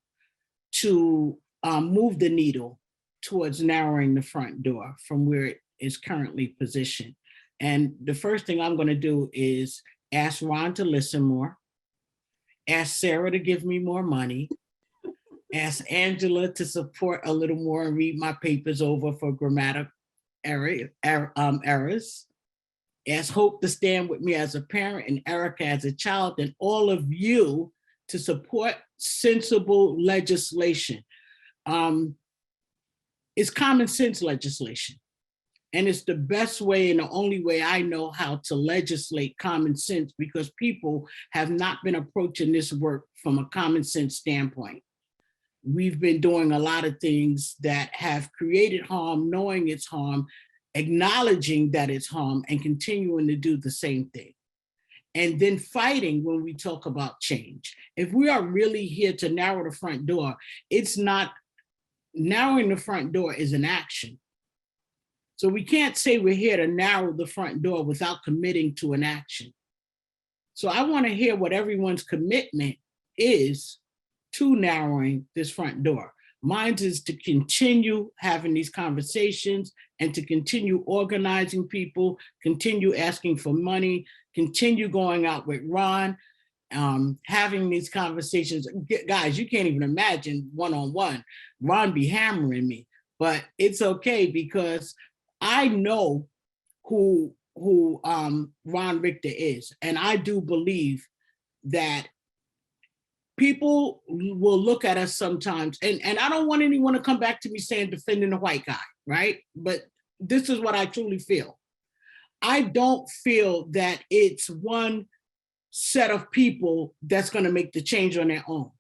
to move the needle towards narrowing the front door from where it is currently positioned? And the first thing I'm going to do is ask Ron to listen more, ask Sarah to give me more money, ask Angela to support a little more and read my papers over for grammatical errors, ask Hope to stand with me as a parent and Erica as a child, and all of you to support sensible legislation. It's common sense legislation. And it's the best way and the only way I know how to legislate common sense, because people have not been approaching this work from a common sense standpoint. We've been doing a lot of things that have created harm, knowing it's harm, acknowledging that it's harm, and continuing to do the same thing. And then fighting when we talk about change. If we are really here to narrow the front door, it's not, narrowing the front door is an action. So we can't say we're here to narrow the front door without committing to an action. So I want to hear what everyone's commitment is to narrowing this front door. Mine is to continue having these conversations and to continue organizing people, continue asking for money, continue going out with Ron, having these conversations. Guys, you can't even imagine one-on-one. Ron be hammering me, but it's okay because I know who Ron Richter is. And I do believe that people will look at us sometimes, and I don't want anyone to come back to me saying defending the white guy, right? But this is what I truly feel. I don't feel that it's one set of people that's going to make the change on their own.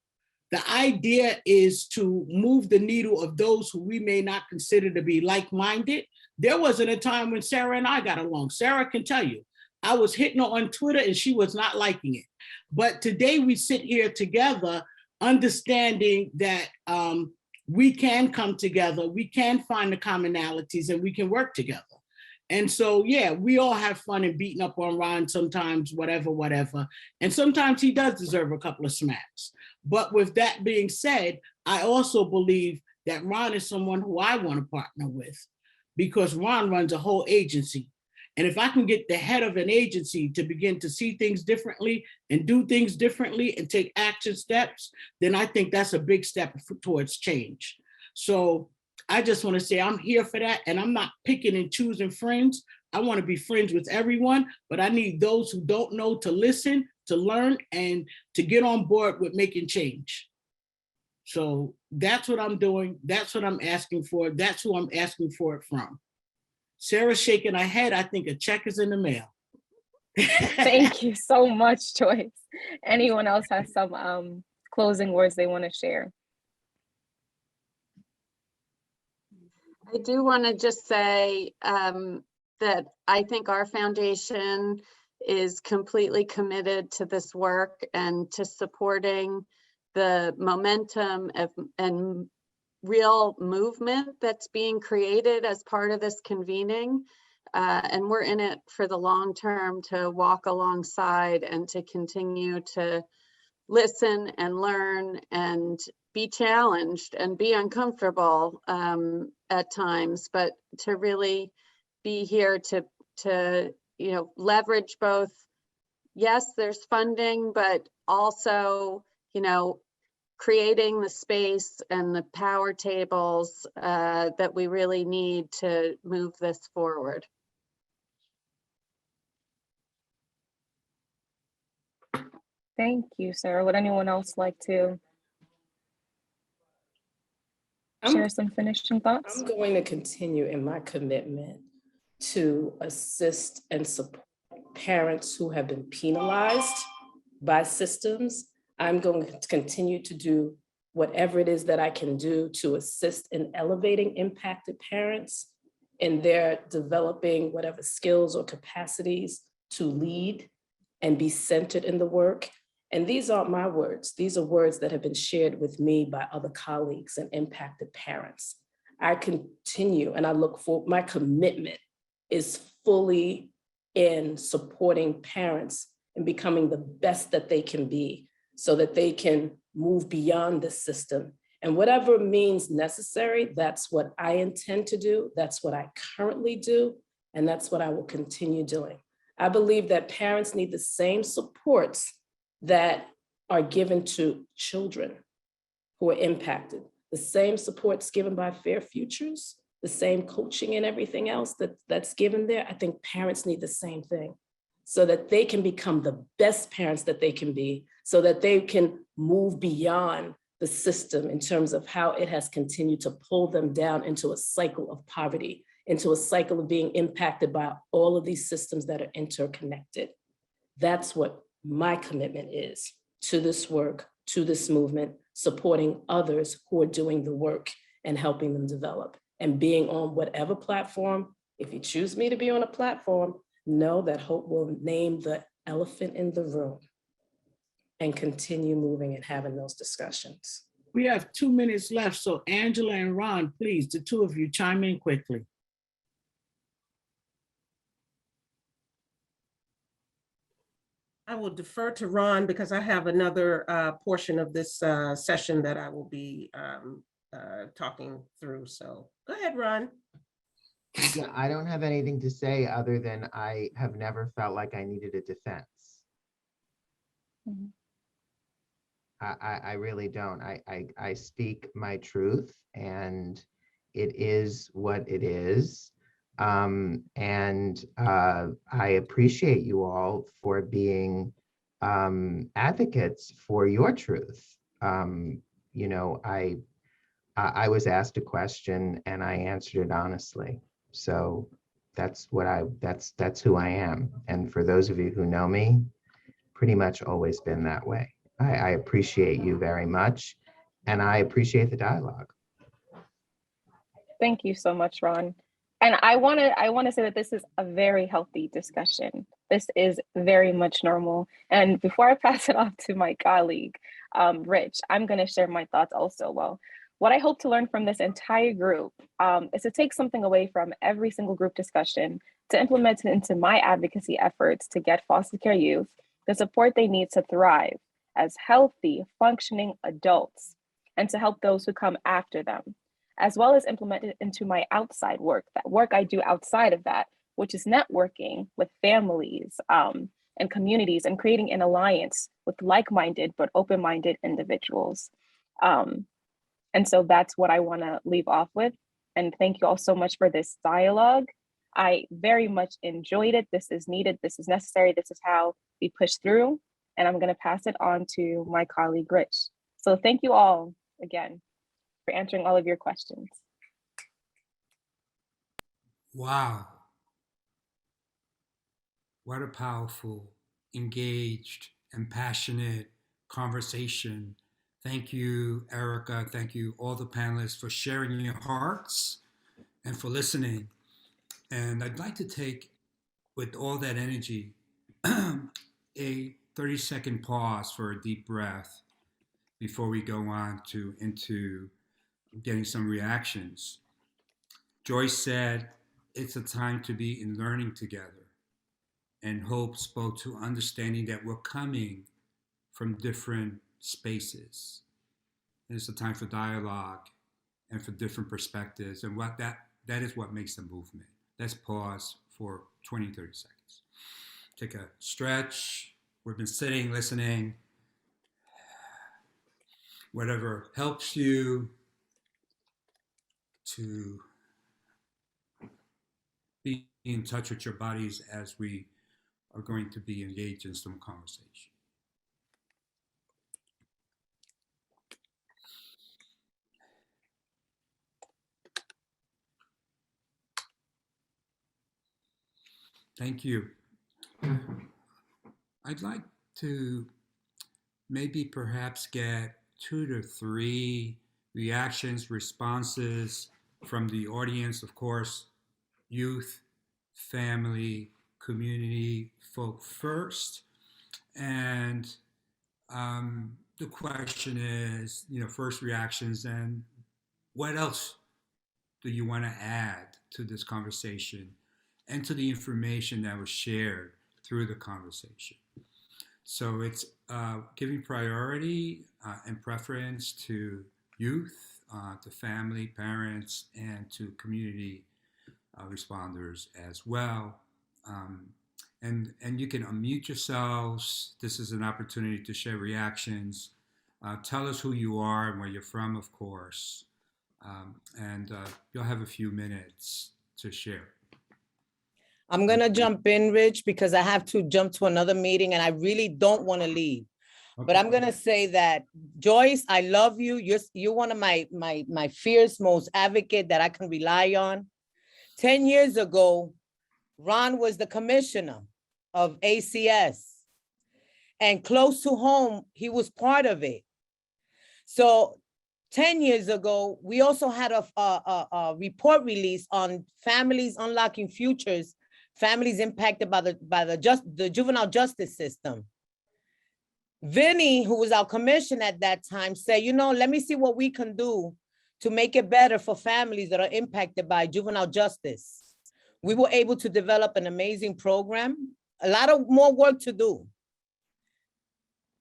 The idea is to move the needle of those who we may not consider to be like-minded. There wasn't a time when Sarah and I got along. Sarah can tell you, I was hitting her on Twitter and she was not liking it. But today we sit here together, understanding that we can come together, we can find the commonalities, and we can work together. And so, yeah, we all have fun and beating up on Ron sometimes, whatever. And sometimes he does deserve a couple of smacks. But with that being said, I also believe that Ron is someone who I want to partner with, because Ron runs a whole agency. And if I can get the head of an agency to begin to see things differently and do things differently and take action steps, then I think that's a big step towards change. So I just want to say I'm here for that. And I'm not picking and choosing friends. I want to be friends with everyone, but I need those who don't know to listen, to learn, and to get on board with making change. So that's what I'm doing. That's what I'm asking for. That's who I'm asking for it from. Sarah's shaking her head. I think a check is in the mail. Thank you so much, Joyce. Anyone else has some closing words they want to share? I do want to just say that I think our foundation is completely committed to this work and to supporting the momentum and real movement that's being created as part of this convening. And we're in it for the long term to walk alongside and to continue to listen and learn and be challenged and be uncomfortable at times, but to really be here to leverage both. Yes, there's funding, but also, creating the space and the power tables that we really need to move this forward. Thank you, Sarah. Would anyone else like to share some finishing thoughts? I'm going to continue in my commitment to assist and support parents who have been penalized by systems. I'm going to continue to do whatever it is that I can do to assist in elevating impacted parents in their developing whatever skills or capacities to lead and be centered in the work. And these aren't my words. These are words that have been shared with me by other colleagues and impacted parents. I continue and I look for, my commitment is fully in supporting parents and becoming the best that they can be so that they can move beyond the system. And whatever means necessary, that's what I intend to do. That's what I currently do. And that's what I will continue doing. I believe that parents need the same supports that are given to children who are impacted, the same supports given by Fair Futures, the same coaching and everything else that's given there. I think parents need the same thing so that they can become the best parents that they can be, so that they can move beyond the system in terms of how it has continued to pull them down into a cycle of poverty, into a cycle of being impacted by all of these systems that are interconnected. That's what my commitment is to this work, to this movement, supporting others who are doing the work and helping them develop and being on whatever platform. If you choose me to be on a platform, know that Hope will name the elephant in the room and continue moving and having those discussions. We have 2 minutes left, so Angela and Ron, please, the two of you chime in quickly. I will defer to Ron because I have another portion of this session that I will be talking through. So go ahead, Ron. Yeah, I don't have anything to say other than I have never felt like I needed a defense. Mm-hmm. I really don't. I speak my truth and it is what it is. I appreciate you all for being advocates for your truth. I was asked a question and I answered it honestly. So that's who I am. And for those of you who know me, pretty much always been that way. I appreciate you very much and I appreciate the dialogue. Thank you so much, Ron. And I want to say that this is a very healthy discussion. This is very much normal. And before I pass it off to my colleague, Rich, I'm going to share my thoughts also. Well, what I hope to learn from this entire group is to take something away from every single group discussion to implement it into my advocacy efforts to get foster care youth the support they need to thrive as healthy, functioning adults, and to help those who come after them, as well as implement it into my outside work, that work I do outside of that, which is networking with families and communities and creating an alliance with like-minded but open-minded individuals. And so that's what I want to leave off with. And thank you all so much for this dialogue. I very much enjoyed it. This is needed. This is necessary. This is how we push through. And I'm going to pass it on to my colleague, Rich. So thank you all again for answering all of your questions. Wow. What a powerful, engaged, and passionate conversation. Thank you, Erica. Thank you, all the panelists, for sharing your hearts and for listening. And I'd like to take, with all that energy, a 30-second pause for a deep breath before we go on into getting some reactions. Joyce said, it's a time to be in learning together. And Hope spoke to understanding that we're coming from different spaces. And it's a time for dialogue and for different perspectives. And what that is what makes the movement. Let's pause for 20, 30 seconds. Take a stretch. We've been sitting, listening. Whatever helps you to be in touch with your bodies as we are going to be engaged in some conversation. Thank you. I'd like to maybe perhaps get 2 to 3 reactions, responses from the audience, of course, youth, family, community folk first. And the question is, first reactions, and what else do you want to add to this conversation and to the information that was shared through the conversation? So it's giving priority and preference to youth, to family, parents, and to community responders as well. And you can unmute yourselves. This is an opportunity to share reactions. Tell us who you are and where you're from, of course. And you'll have a few minutes to share. I'm going to jump in, Rich, because I have to jump to another meeting and I really don't want to leave. Okay. But I'm going to say that, Joyce, I love you. You're one of my fierce, most advocate that I can rely on. 10 years ago, Ron was the commissioner of ACS. And close to home, he was part of it. So 10 years ago, we also had a report release on families unlocking futures, families impacted by the juvenile justice system. Vinny, who was our commissioner at that time, said, let me see what we can do to make it better for families that are impacted by juvenile justice. We were able to develop an amazing program, a lot of more work to do.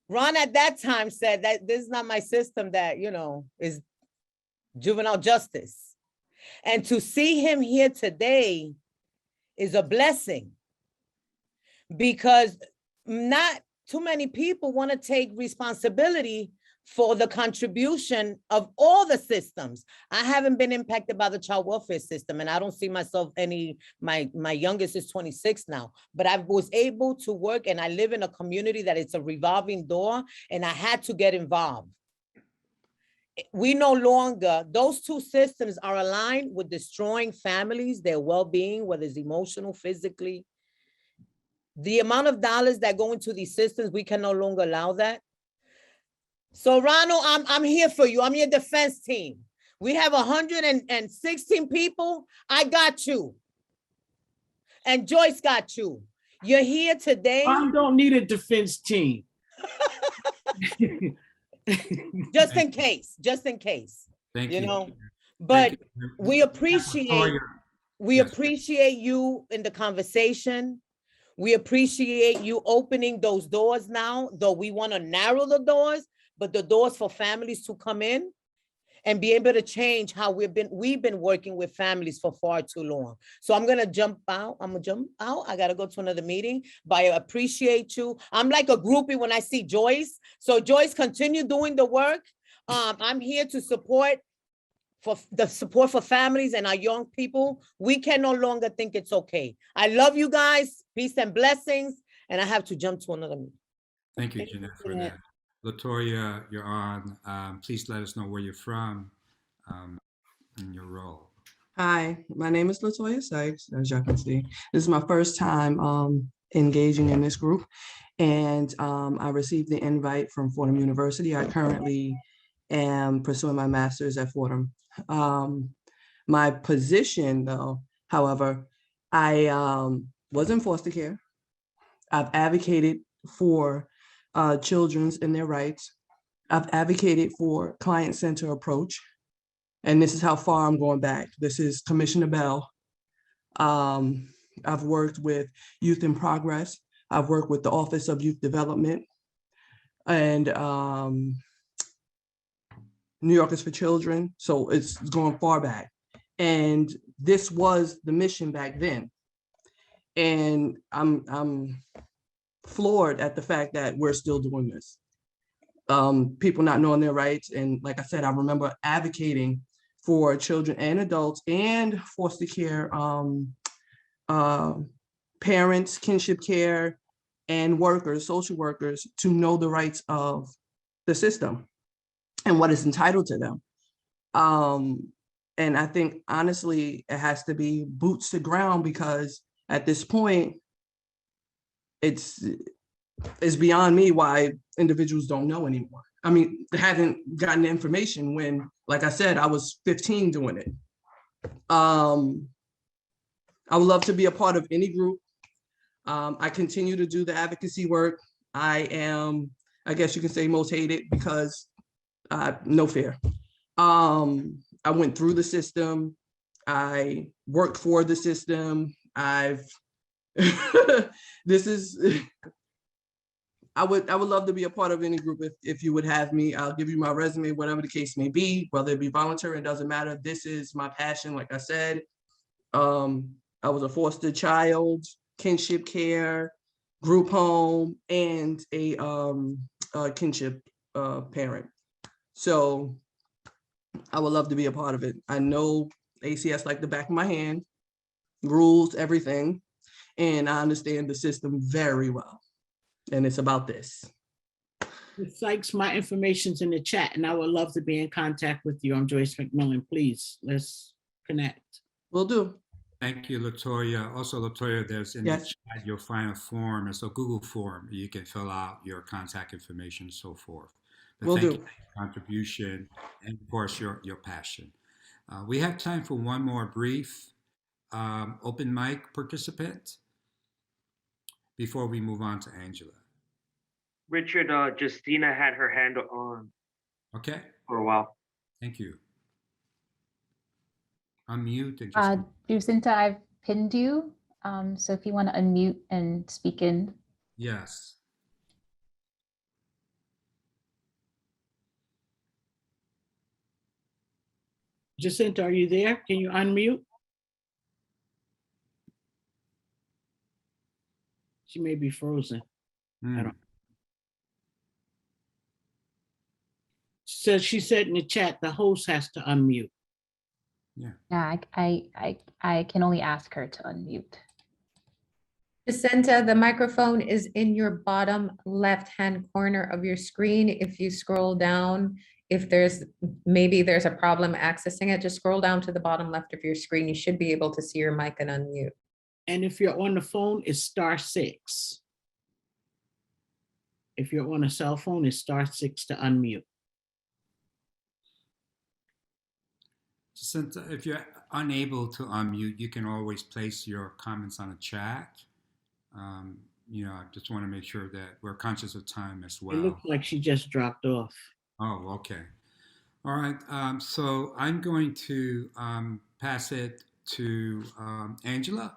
Ron at that time said that this is not my system that, is juvenile justice. And to see him here today is a blessing, because not too many people want to take responsibility for the contribution of all the systems. I haven't been impacted by the child welfare system, and I don't see myself my youngest is 26 now, but I was able to work, and I live in a community that it's a revolving door, and I had to get involved. We no longer, those two systems are aligned with destroying families, their well-being, whether it's emotional, physically. The amount of dollars that go into these systems, we can no longer allow that. So Ronald, I'm here for you. I'm your defense team. We have 116 people. I got you. And Joyce got you. You're here today. I don't need a defense team. Just in case. Thank you. But we appreciate you in the conversation. We appreciate you opening those doors now, though we want to narrow the doors, but the doors for families to come in and be able to change how we've been working with families for far too long. So I'm gonna jump out. I gotta go to another meeting, but I appreciate you. I'm like a groupie when I see Joyce. So Joyce, continue doing the work. I'm here to support for families and our young people. We can no longer think it's okay. I love you guys. Peace and blessings. And I have to jump to another meeting. Thank you, Jeanette, for that. Latoya, you're on. Please let us know where you're from and your role. Hi, my name is Latoya Sykes, as y'all can see. This is my first time engaging in this group, and I received the invite from Fordham University. I currently am pursuing my master's at Fordham. My position, though, however, I was in foster care. I've advocated for children's and their rights. I've advocated for client-centered approach. And this is how far I'm going back. This is Commissioner Bell. I've worked with Youth in Progress. I've worked with the Office of Youth Development. and New Yorkers for Children. So it's going far back. And this was the mission back then. And I'm floored at the fact that we're still doing this. People not knowing their rights. And like I said, I remember advocating for children and adults and foster care parents, kinship care, and workers, social workers, to know the rights of the system and what is entitled to them. And I think, honestly, it has to be boots to ground, because at this point, it's beyond me why individuals don't know anymore. I mean, they haven't gotten the information when, like I said, I was 15 doing it. I would love to be a part of any group. I continue to do the advocacy work. I am, I guess you can say, most hated because no fear. I went through the system. I worked for the system. This is, I would love to be a part of any group if you would have me. I'll give you my resume, whatever the case may be, whether it be voluntary, it doesn't matter. This is my passion, like I said. I was a foster child, kinship care, group home, and a kinship parent. So I would love to be a part of it. I know ACS like the back of my hand, rules, everything, and I understand the system very well. And it's about this. Ms. Sykes, my information's in the chat, and I would love to be in contact with you. I'm Joyce McMillan. Please, let's connect. Will do. Thank you, Latoya. Also, Latoya, there's in the chat, you'll find a form. It's a Google form. You can fill out your contact information and so forth. But thank you for your contribution and, of course, your passion. We have time for one more brief open mic participant before we move on to Angela. Richard, Justina had her hand on. Okay. For a while. Thank you. Unmute and just... Jacinta, I've pinned you. So if you want to unmute and speak in. Yes. Jacinta, are you there? Can you unmute? She may be frozen. I don't. So she said in the chat, the host has to unmute. Yeah, I can only ask her to unmute. Jacinta, the microphone is in your bottom left-hand corner of your screen. If you scroll down, if maybe there's a problem accessing it, just scroll down to the bottom left of your screen. You should be able to see your mic and unmute. And if you're on the phone, it's *6. If you're on a cell phone, it's *6 to unmute. Since if you're unable to unmute, you can always place your comments on a chat. You know, I just want to make sure that we're conscious of time as well. It looks like she just dropped off. Oh, okay. All right. So I'm going to pass it to Angela,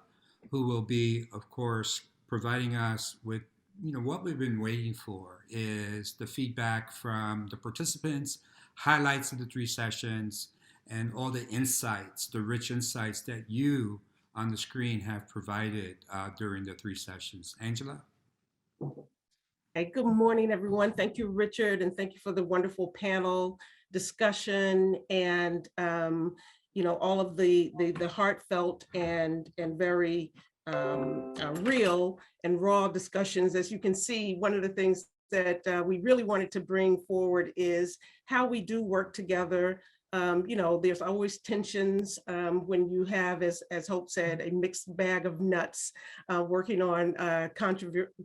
who will be, of course, providing us with, you know, what we've been waiting for is the feedback from the participants, highlights of the 3 sessions, and all the insights, the rich insights that you on the screen have provided during the 3 sessions. Angela? Hey, good morning, everyone. Thank you, Richard, and thank you for the wonderful panel discussion and you know, all of the heartfelt and very real and raw discussions. As you can see, one of the things that we really wanted to bring forward is how we do work together. You know, there's always tensions when you have, as Hope said, a mixed bag of nuts working on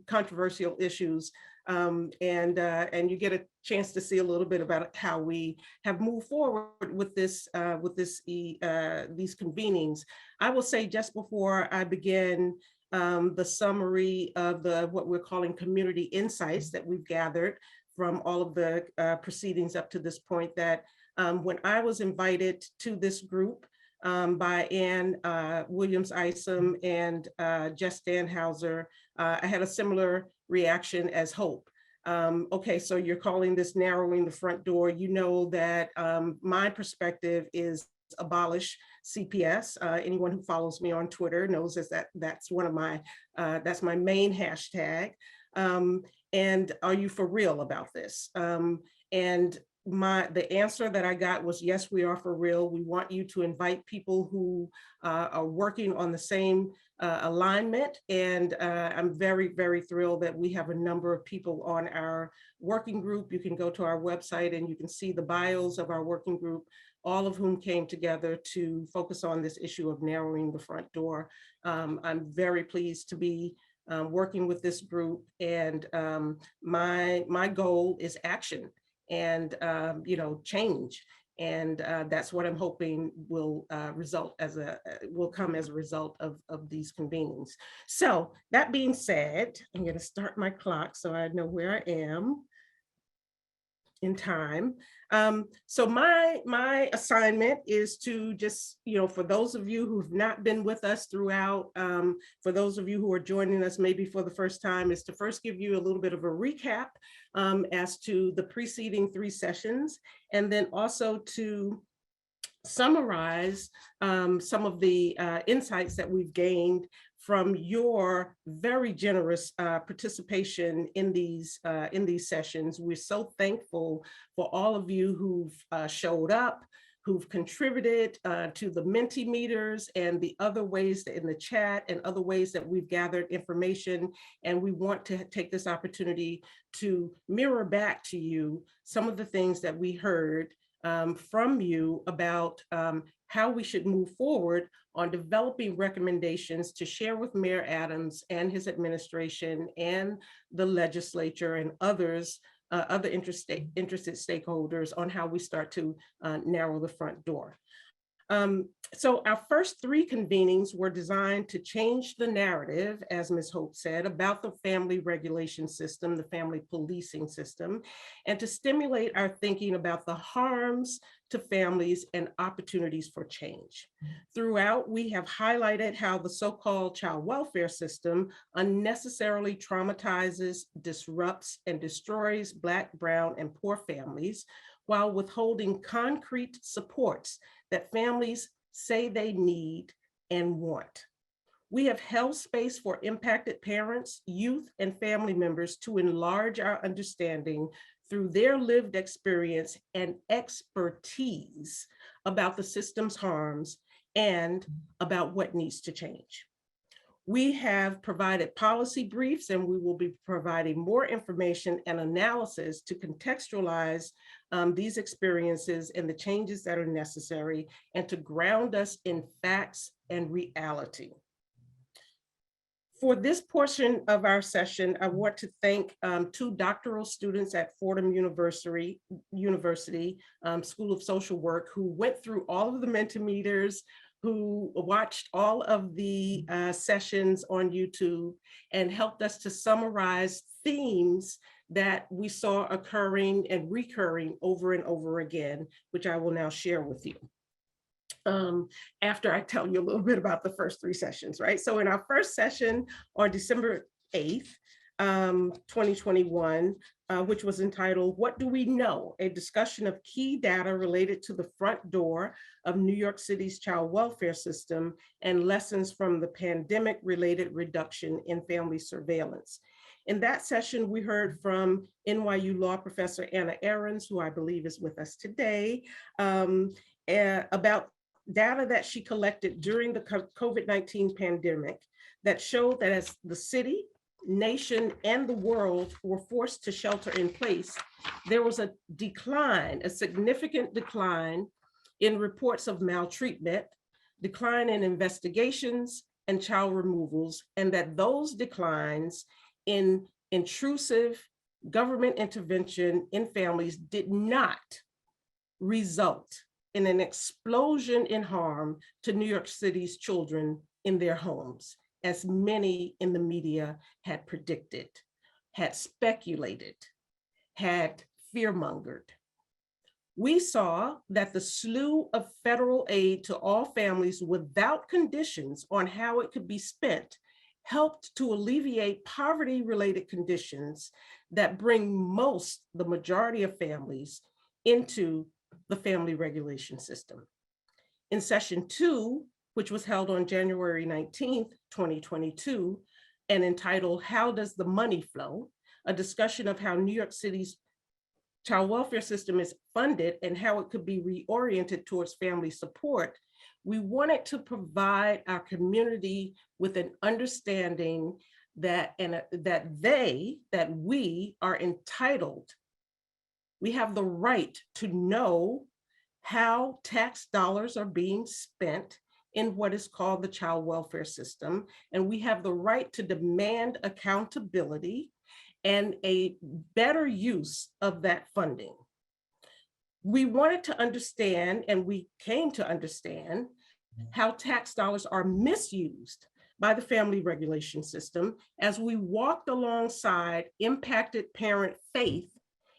controversial issues. And you get a chance to see a little bit about how we have moved forward with these convenings. I will say, just before I begin, the summary of what we're calling community insights that we've gathered from all of the proceedings up to this point, that when I was invited to this group by Ann Williams-Isom and Jess Danhauser, I had a similar reaction as Hope. Okay, so you're calling this narrowing the front door. You know that my perspective is abolish CPS. Anyone who follows me on Twitter knows that's one of my, that's my main hashtag. And are you for real about this? And the answer that I got was, yes, we are for real. We want you to invite people who are working on the same alignment. And I'm very, very thrilled that we have a number of people on our working group. You can go to our website and you can see the bios of our working group, all of whom came together to focus on this issue of narrowing the front door. I'm very pleased to be working with this group, and my goal is action and change, and that's what I'm hoping will will come as a result of these convenings. So that being said, I'm going to start my clock so I know where I am in time. So my assignment is to just, for those of you who've not been with us throughout, for those of you who are joining us maybe for the first time, is to first give you a little bit of a recap as to the preceding 3 sessions, and then also to summarize some of the insights that we've gained from your very generous participation in these sessions. We're so thankful for all of you who've showed up, who've contributed to the Mentimeters and the other ways in the chat and other ways that we've gathered information. And we want to take this opportunity to mirror back to you some of the things that we heard from you about how we should move forward on developing recommendations to share with Mayor Adams and his administration and the legislature and others, other interested stakeholders, on how we start to narrow the front door. So our first 3 convenings were designed to change the narrative, as Ms. Hope said, about the family regulation system, the family policing system, and to stimulate our thinking about the harms to families and opportunities for change. Throughout, we have highlighted how the so-called child welfare system unnecessarily traumatizes, disrupts, and destroys Black, Brown, and poor families, while withholding concrete supports that families say they need and want. We have held space for impacted parents, youth, and family members to enlarge our understanding through their lived experience and expertise about the system's harms and about what needs to change. We have provided policy briefs, and we will be providing more information and analysis to contextualize these experiences and the changes that are necessary, and to ground us in facts and reality. For this portion of our session, I want to thank 2 doctoral students at Fordham University School of Social Work, who went through all of the Mentimeters, who watched all of the sessions on YouTube and helped us to summarize themes that we saw occurring and recurring over and over again, which I will now share with you. After I tell you a little bit about the first 3 sessions, right? So in our first session on December 8th, 2021, which was entitled, "What Do We Know? A discussion of key data related to the front door of New York City's child welfare system and lessons from the pandemic-related reduction in family surveillance." In that session, we heard from NYU law professor Anna Ahrens, who I believe is with us today, about data that she collected during the COVID-19 pandemic that showed that as the city, nation, and the world were forced to shelter in place, there was a decline, a significant decline in reports of maltreatment, decline in investigations and child removals, and that those declines in intrusive government intervention in families did not result in an explosion in harm to New York City's children in their homes, as many in the media had predicted, had speculated, had fearmongered. We saw that the slew of federal aid to all families without conditions on how it could be spent helped to alleviate poverty-related conditions that bring the majority of families into the family regulation system. In session 2, which was held on January 19th, 2022, and entitled, "How Does the Money Flow?" A discussion of how New York City's child welfare system is funded and how it could be reoriented towards family support, we wanted to provide our community with an understanding that we are entitled. We have the right to know how tax dollars are being spent in what is called the child welfare system. And we have the right to demand accountability and a better use of that funding. We wanted to understand, and we came to understand, how tax dollars are misused by the family regulation system as we walked alongside impacted parent Faith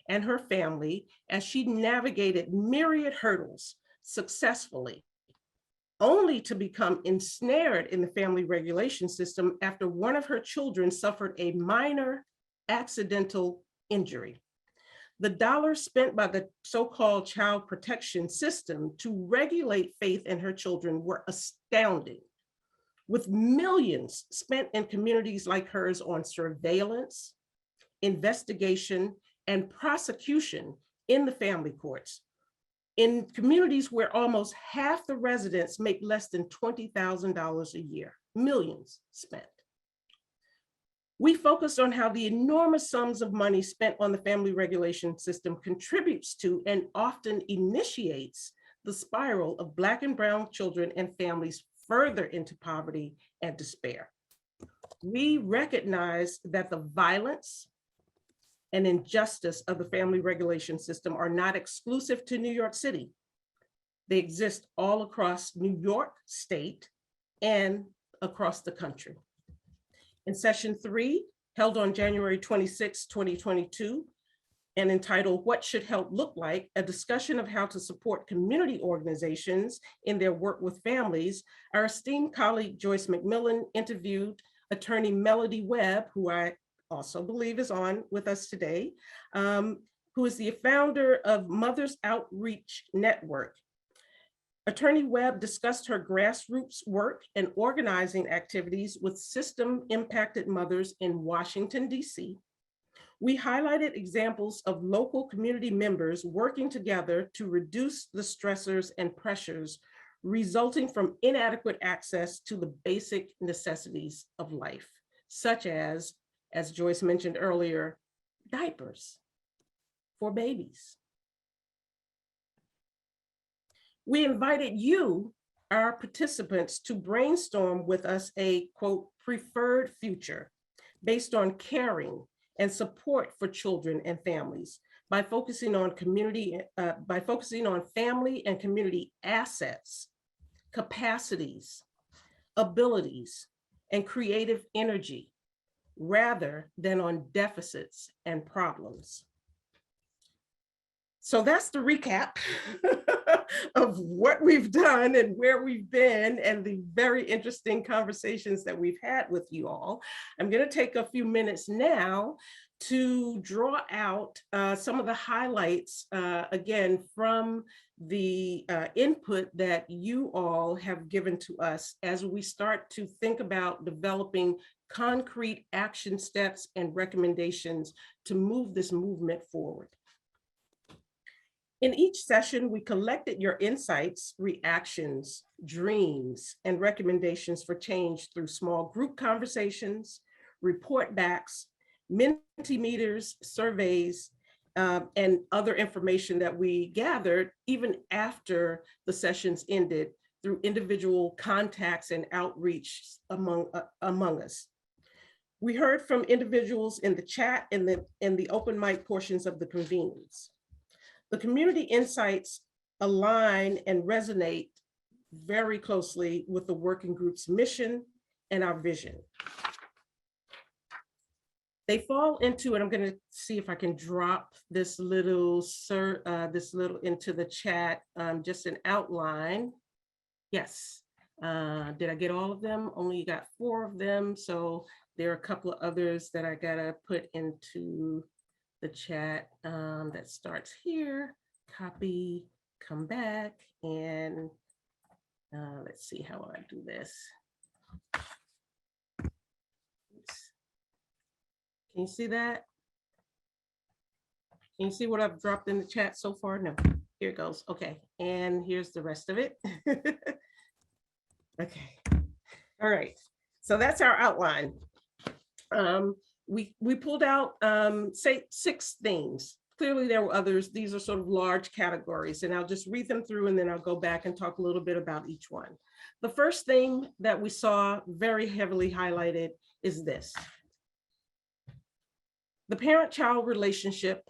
and her family as she navigated myriad hurdles successfully, only to become ensnared in the family regulation system after one of her children suffered a minor accidental injury. The dollars spent by the so-called child protection system to regulate Faith and her children were astounding, with millions spent in communities like hers on surveillance, investigation, and prosecution in the family courts, in communities where almost half the residents make less than $20,000 a year, millions spent. We focused on how the enormous sums of money spent on the family regulation system contributes to and often initiates the spiral of Black and Brown children and families further into poverty and despair. We recognize that the violence and injustice of the family regulation system are not exclusive to New York City. They exist all across New York State and across the country. In session 3, held on January 26, 2022, and entitled, "What Should Help Look Like?" A discussion of how to support community organizations in their work with families, our esteemed colleague Joyce McMillan interviewed attorney Melody Webb, who I also believe is on with us today, who is the founder of Mothers Outreach Network. Attorney Webb discussed her grassroots work and organizing activities with system-impacted mothers in Washington, D.C. We highlighted examples of local community members working together to reduce the stressors and pressures resulting from inadequate access to the basic necessities of life, such as Joyce mentioned earlier, diapers for babies. We invited you, our participants, to brainstorm with us a, quote, preferred future based on caring and support for children and families by focusing on family and community assets, capacities, abilities, and creative energy, rather than on deficits and problems. So that's the recap of what we've done and where we've been and the very interesting conversations that we've had with you all. I'm going to take a few minutes now to draw out some of the highlights, again, from the input that you all have given to us as we start to think about developing concrete action steps and recommendations to move this movement forward. In each session, we collected your insights, reactions, dreams, and recommendations for change through small group conversations, report backs, Mentimeters, surveys, and other information that we gathered even after the sessions ended through individual contacts and outreach among us. We heard from individuals in the chat and in the open mic portions of the convenings. The community insights align and resonate very closely with the working group's mission and our vision. They fall into, and I'm going to see if I can drop this little into the chat, just an outline. Yes. Did I get all of them? Only got 4 of them. So there are a couple of others that I gotta put into the chat that starts here, copy, come back, and let's see how I do this. Oops. Can you see that? Can you see what I've dropped in the chat so far? No, here it goes. Okay, and here's the rest of it. Okay, all right. So that's our outline. We pulled out, say, 6 things. Clearly there were others. These are sort of large categories, and I'll just read them through and then I'll go back and talk a little bit about each one. The first thing that we saw very heavily highlighted is this. The parent-child relationship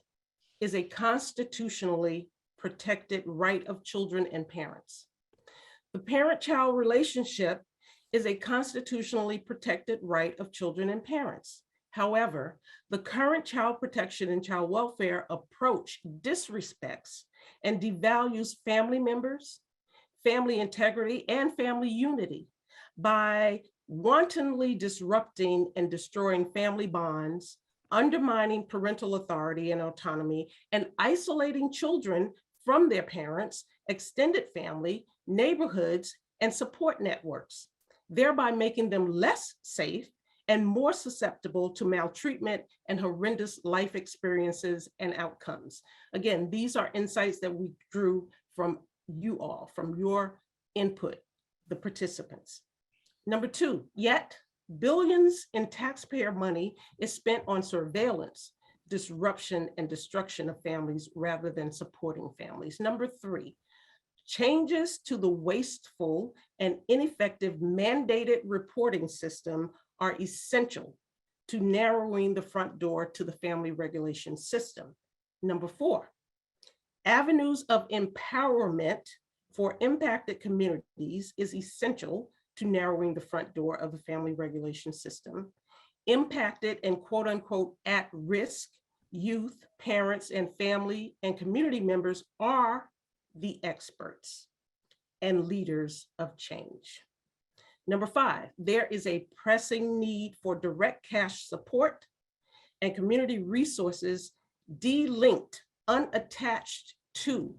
is a constitutionally protected right of children and parents. The parent-child relationship is a constitutionally protected right of children and parents. However, the current child protection and child welfare approach disrespects and devalues family members, family integrity, and family unity by wantonly disrupting and destroying family bonds, undermining parental authority and autonomy, and isolating children from their parents, extended family, neighborhoods, and support networks, thereby making them less safe and more susceptible to maltreatment and horrendous life experiences and outcomes. Again, these are insights that we drew from you all, from your input, the participants. Number 2, yet billions in taxpayer money is spent on surveillance, disruption, and destruction of families rather than supporting families. Number 3, changes to the wasteful and ineffective mandated reporting system are essential to narrowing the front door to the family regulation system. Number 4, avenues of empowerment for impacted communities is essential to narrowing the front door of the family regulation system. Impacted and quote unquote at risk youth, parents, and family and community members are the experts and leaders of change. Number 5, there is a pressing need for direct cash support and community resources delinked, unattached to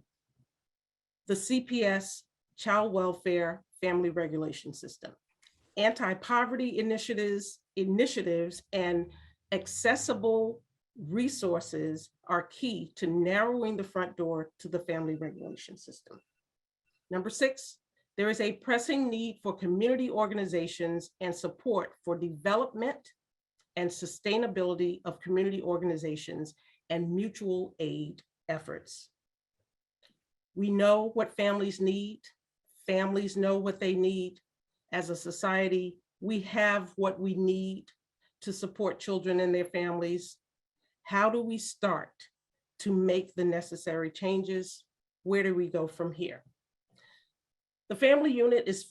the CPS, child welfare, family regulation system. Anti-poverty initiatives and accessible resources are key to narrowing the front door to the family regulation system. Number 6, there is a pressing need for community organizations and support for development and sustainability of community organizations and mutual aid efforts. We know what families need. Families know what they need. As a society, we have what we need to support children and their families. How do we start to make the necessary changes? Where do we go from here? The family unit is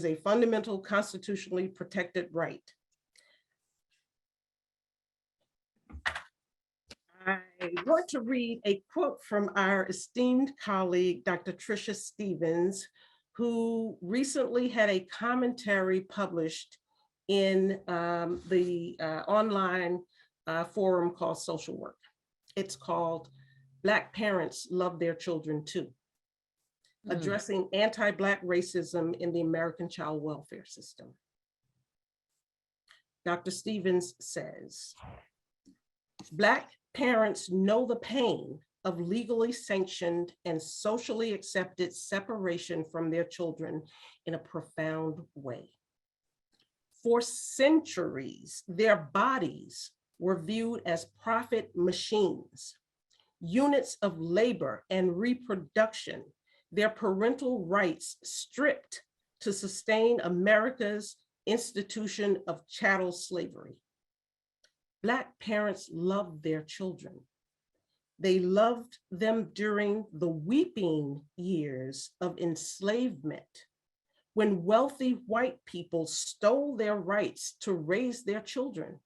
a fundamental constitutionally protected right. I want to read a quote from our esteemed colleague, Dr. Tricia Stevens, who recently had a commentary published in the online forum called Social Work. It's called Black Parents Love Their Children Too, addressing anti-Black racism in the American child welfare system. Dr. Stevens says, Black parents know the pain of legally sanctioned and socially accepted separation from their children in a profound way. For centuries, their bodies were viewed as profit machines, units of labor and reproduction, their parental rights stripped to sustain America's institution of chattel slavery. Black parents loved their children. They loved them during the weeping years of enslavement, when wealthy white people stole their rights to raise their children,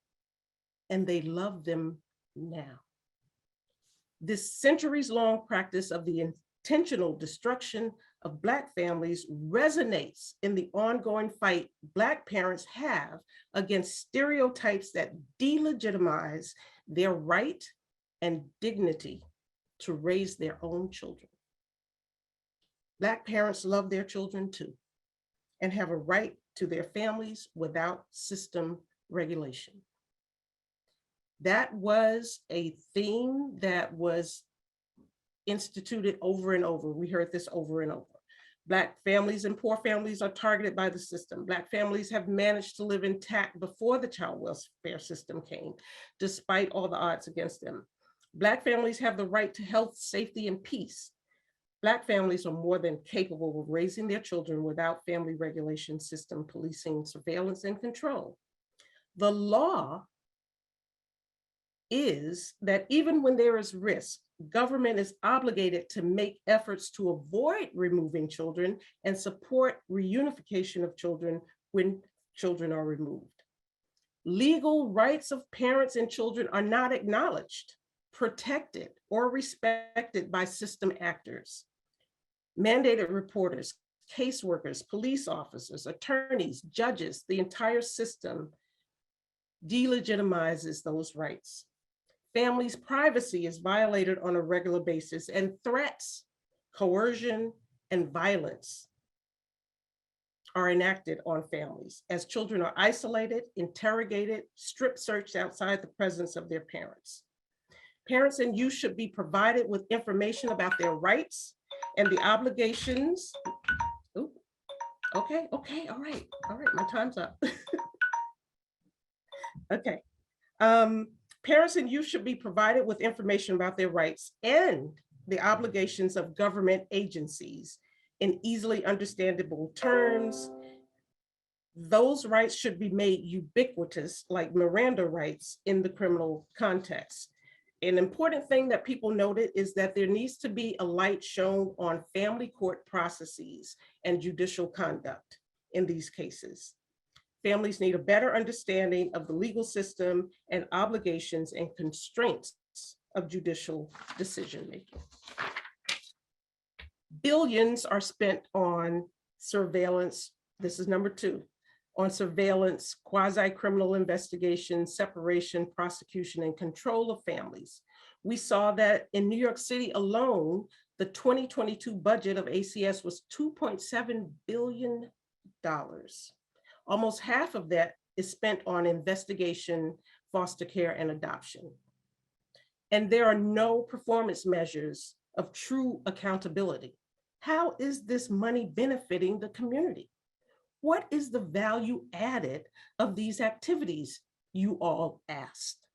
and they love them now. This centuries-long practice of the intentional destruction of Black families resonates in the ongoing fight Black parents have against stereotypes that delegitimize their right and dignity to raise their own children. Black parents love their children too, and have a right to their families without system regulation. That was a theme that was instituted over and over. We heard this over and over. Black families and poor families are targeted by the system. Black families have managed to live intact before the child welfare system came, despite all the odds against them. Black families have the right to health, safety, and peace. Black families are more than capable of raising their children without family regulation system, policing, surveillance, and control. The law is that even when there is risk, government is obligated to make efforts to avoid removing children and support reunification of children when children are removed. Legal rights of parents and children are not acknowledged, protected, or respected by system actors. Mandated reporters, caseworkers, police officers, attorneys, judges, the entire system delegitimizes those rights. Families' privacy is violated on a regular basis, and threats, coercion, and violence are enacted on families as children are isolated, interrogated, strip searched outside the presence of their parents. Parents and youth should be provided with information about their rights and the obligations. Ooh, okay, all right, my time's up. Okay. Parents and youth should be provided with information about their rights and the obligations of government agencies in easily understandable terms. Those rights should be made ubiquitous, like Miranda rights in the criminal context. An important thing that people noted is that there needs to be a light shown on family court processes and judicial conduct in these cases. Families need a better understanding of the legal system and obligations and constraints of judicial decision-making. Billions are spent on surveillance. This is number 2, on surveillance, quasi-criminal investigation, separation, prosecution, and control of families. We saw that in New York City alone, the 2022 budget of ACS was $2.7 billion. Almost half of that is spent on investigation, foster care, and adoption. And there are no performance measures of true accountability. How is this money benefiting the community? What is the value added of these activities, you all asked?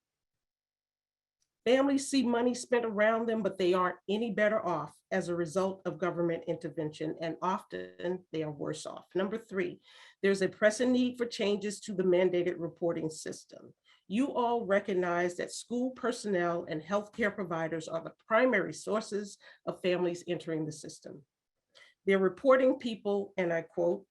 Families see money spent around them, but they aren't any better off as a result of government intervention, and often they are worse off. Number 3, there's a pressing need for changes to the mandated reporting system. You all recognize that school personnel and healthcare providers are the primary sources of families entering the system. They're reporting people, and I quote,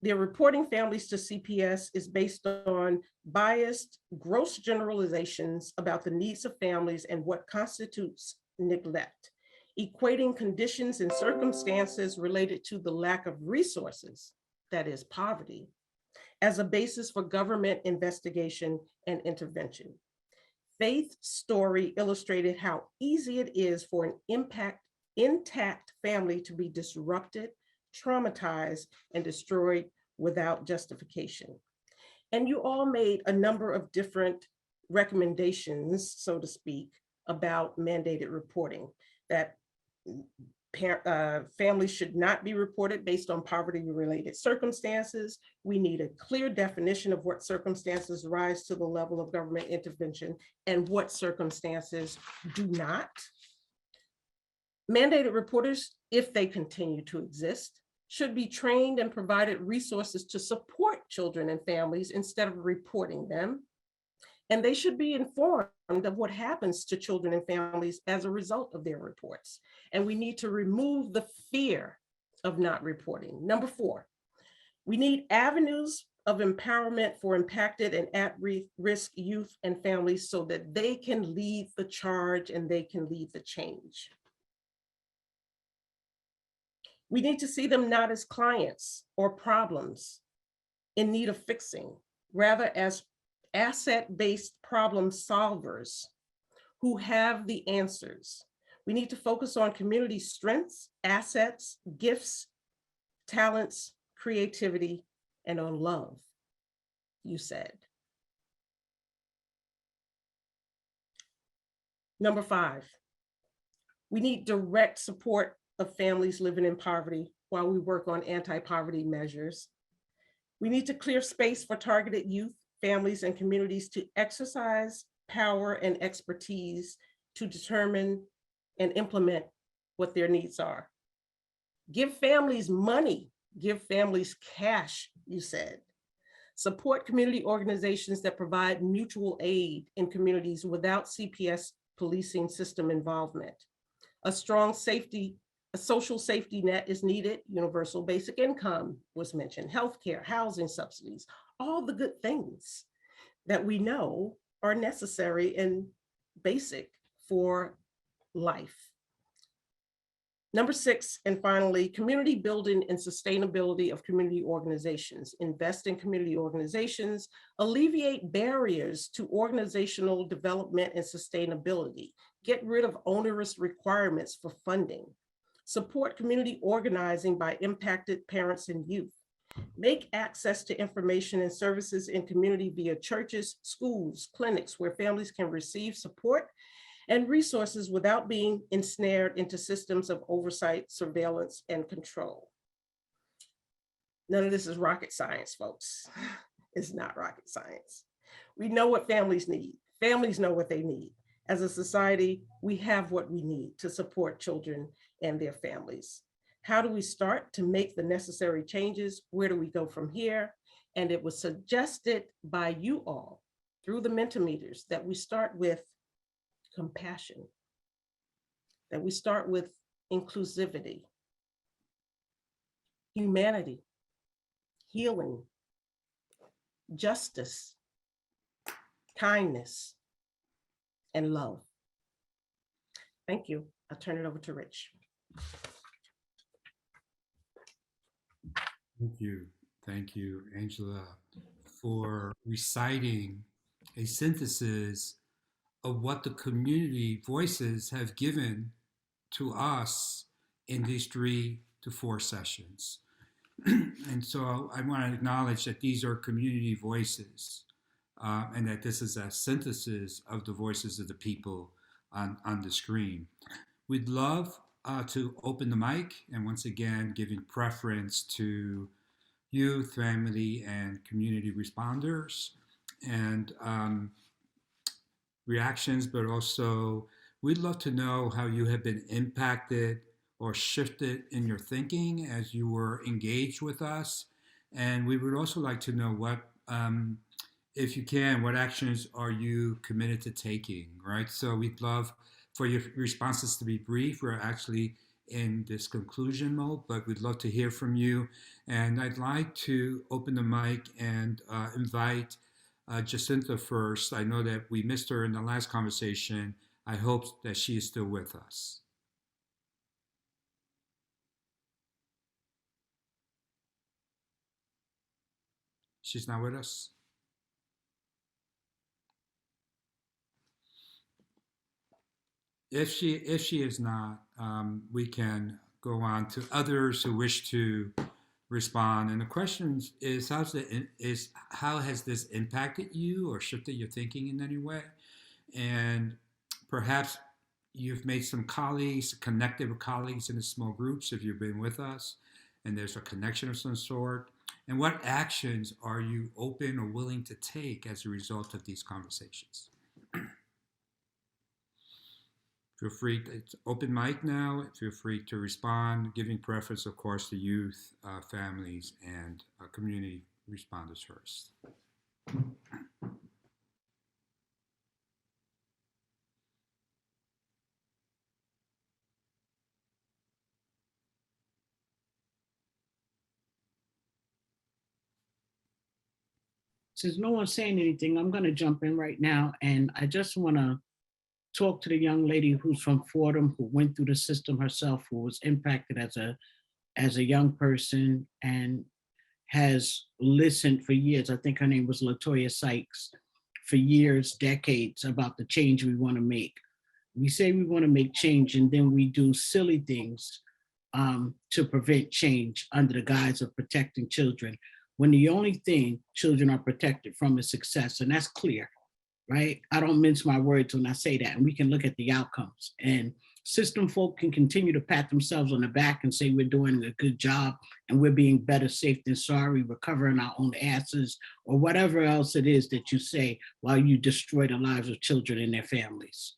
"They're reporting families to CPS is based on biased, gross generalizations about the needs of families and what constitutes neglect, equating conditions and circumstances related to the lack of resources, that is poverty, as a basis for government investigation and intervention." Faith's story illustrated how easy it is for an intact family to be disrupted, traumatized, and destroyed without justification. And you all made a number of different recommendations, so to speak, about mandated reporting, that families should not be reported based on poverty-related circumstances. We need a clear definition of what circumstances rise to the level of government intervention and what circumstances do not. Mandated reporters, if they continue to exist, should be trained and provided resources to support children and families instead of reporting them. And they should be informed of what happens to children and families as a result of their reports. And we need to remove the fear of not reporting. Number 4, we need avenues of empowerment for impacted and at-risk youth and families so that they can lead the charge and they can lead the change. We need to see them not as clients or problems in need of fixing, rather as asset-based problem solvers who have the answers. We need to focus on community strengths, assets, gifts, talents, creativity, and on love, you said. Number 5, we need direct support of families living in poverty while we work on anti-poverty measures. We need to clear space for targeted youth, families, and communities to exercise power and expertise to determine and implement what their needs are. Give families money, give families cash, you said. Support community organizations that provide mutual aid in communities without CPS policing system involvement. A strong a social safety net is needed. Universal basic income was mentioned, healthcare, housing subsidies, all the good things that we know are necessary and basic for life. Number 6, and finally, community building and sustainability of community organizations. Invest in community organizations, alleviate barriers to organizational development and sustainability, get rid of onerous requirements for funding, support community organizing by impacted parents and youth, make access to information and services in community via churches, schools, clinics, where families can receive support and resources without being ensnared into systems of oversight, surveillance, and control. None of this is rocket science, folks. It's not rocket science. We know what families need. Families know what they need. As a society, we have what we need to support children and their families. How do we start to make the necessary changes? Where do we go from here? And it was suggested by you all through the Mentimeters that we start with compassion, that we start with inclusivity, humanity, healing, justice, kindness, and love. Thank you. I'll turn it over to Rich. Thank you, Angela, for reciting a synthesis of what the community voices have given to us in these 3 to 4 sessions. And so I want to acknowledge that these are community voices and that this is a synthesis of the voices of the people on the screen. We'd love to open the mic, and once again, giving preference to youth, family, and community responders, and reactions, but also we'd love to know how you have been impacted or shifted in your thinking as you were engaged with us. And we would also like to know what, if you can, what actions are you committed to taking, right? So we'd love for your responses to be brief. We're actually in this conclusion mode, but we'd love to hear from you. And I'd like to open the mic and invite Jacinta first. I know that we missed her in the last conversation. I hope that she is still with us. She's not with us? If she is not, we can go on to others who wish to respond. And the question is, how has this impacted you or shifted your thinking in any way? And perhaps you've made some colleagues, connected with colleagues in the small groups if you've been with us, and there's a connection of some sort. And what actions are you open or willing to take as a result of these conversations? Feel free, it's open mic now. Feel free to respond, giving preference, of course, to youth, families, and community responders first. Since no one's saying anything, I'm going to jump in right now. And I just want to talk to the young lady who's from Fordham, who went through the system herself, who was impacted as a young person and has listened for years. I think her name was LaToya Sykes. for years, decades about the change we want to make. We say we want to make change, and then we do silly things to prevent change under the guise of protecting children, when the only thing children are protected from is success, and that's clear, right? I don't mince my words when I say that, and we can look at the outcomes. And system folk can continue to pat themselves on the back and say we're doing a good job and we're being better safe than sorry, we're covering our own asses, or whatever else it is that you say while you destroy the lives of children and their families.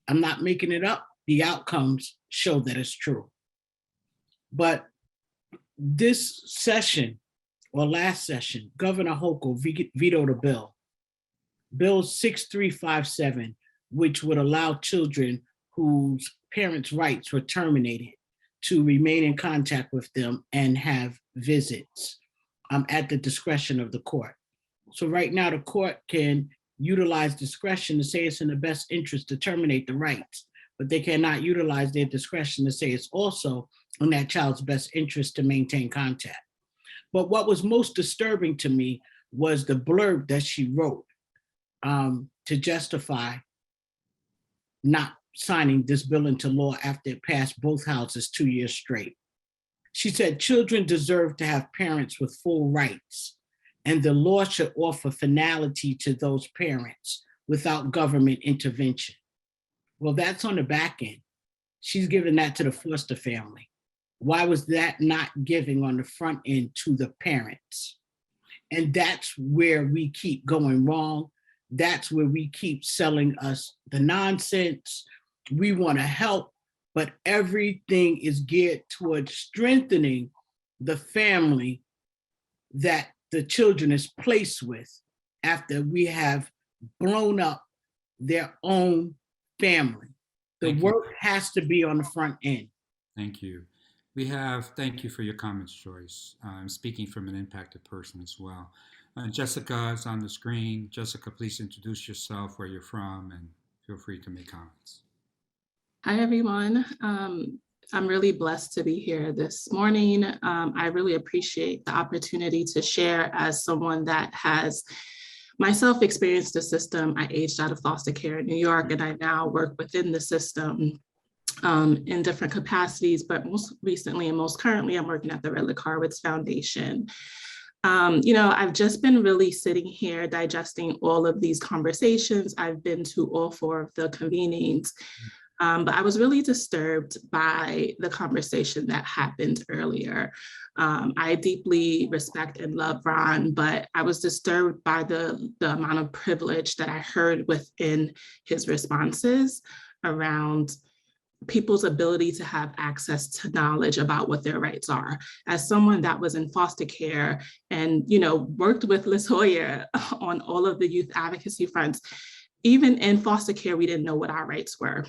I'm not making it up. The outcomes show that it's true. But this session, or last session, Governor Hochul vetoed a bill, Bill 6357, which would allow children whose parents' rights were terminated to remain in contact with them and have visits at the discretion of the court. So right now, the court can utilize discretion to say it's in the best interest to terminate the rights, but they cannot utilize their discretion to say it's also in that child's best interest to maintain contact. But what was most disturbing to me was the blurb that she wrote to justify not signing this bill into law after it passed both houses 2 years straight. She said, children deserve to have parents with full rights, and the law should offer finality to those parents without government intervention. Well, that's on the back end. She's giving that to the foster family. Why was that not giving on the front end to the parents? And that's where we keep going wrong. That's where we keep selling us the nonsense. We want to help, but everything is geared towards strengthening the family that the children is placed with after we have blown up their own family. The work has to be on the front end. Thank you. Thank you for your comments, Joyce. I'm speaking from an impacted person as well. Jessica is on the screen. Jessica, please introduce yourself, where you're from, and feel free to make comments. Hi, everyone. I'm really blessed to be here this morning. I really appreciate the opportunity to share as someone that has myself experienced the system. I aged out of foster care in New York, and I now work within the system in different capacities, but most recently and most currently, I'm working at the Redlick Horowitz Foundation. I've just been really sitting here digesting all of these conversations. I've been to all 4 of the convenings, but I was really disturbed by the conversation that happened earlier. I deeply respect and love Ron, but I was disturbed by the amount of privilege that I heard within his responses around people's ability to have access to knowledge about what their rights are. As someone that was in foster care and, worked with LaToya on all of the youth advocacy fronts, even in foster care, we didn't know what our rights were.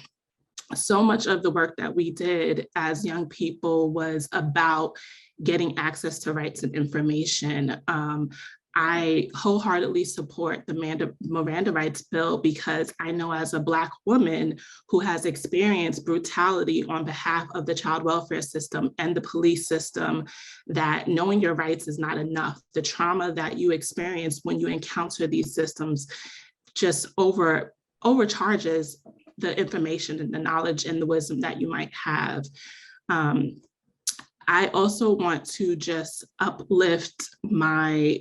So much of the work that we did as young people was about getting access to rights and information. I wholeheartedly support the Miranda Rights Bill because I know as a Black woman who has experienced brutality on behalf of the child welfare system and the police system, that knowing your rights is not enough. The trauma that you experience when you encounter these systems just overcharges the information and the knowledge and the wisdom that you might have. I also want to just uplift my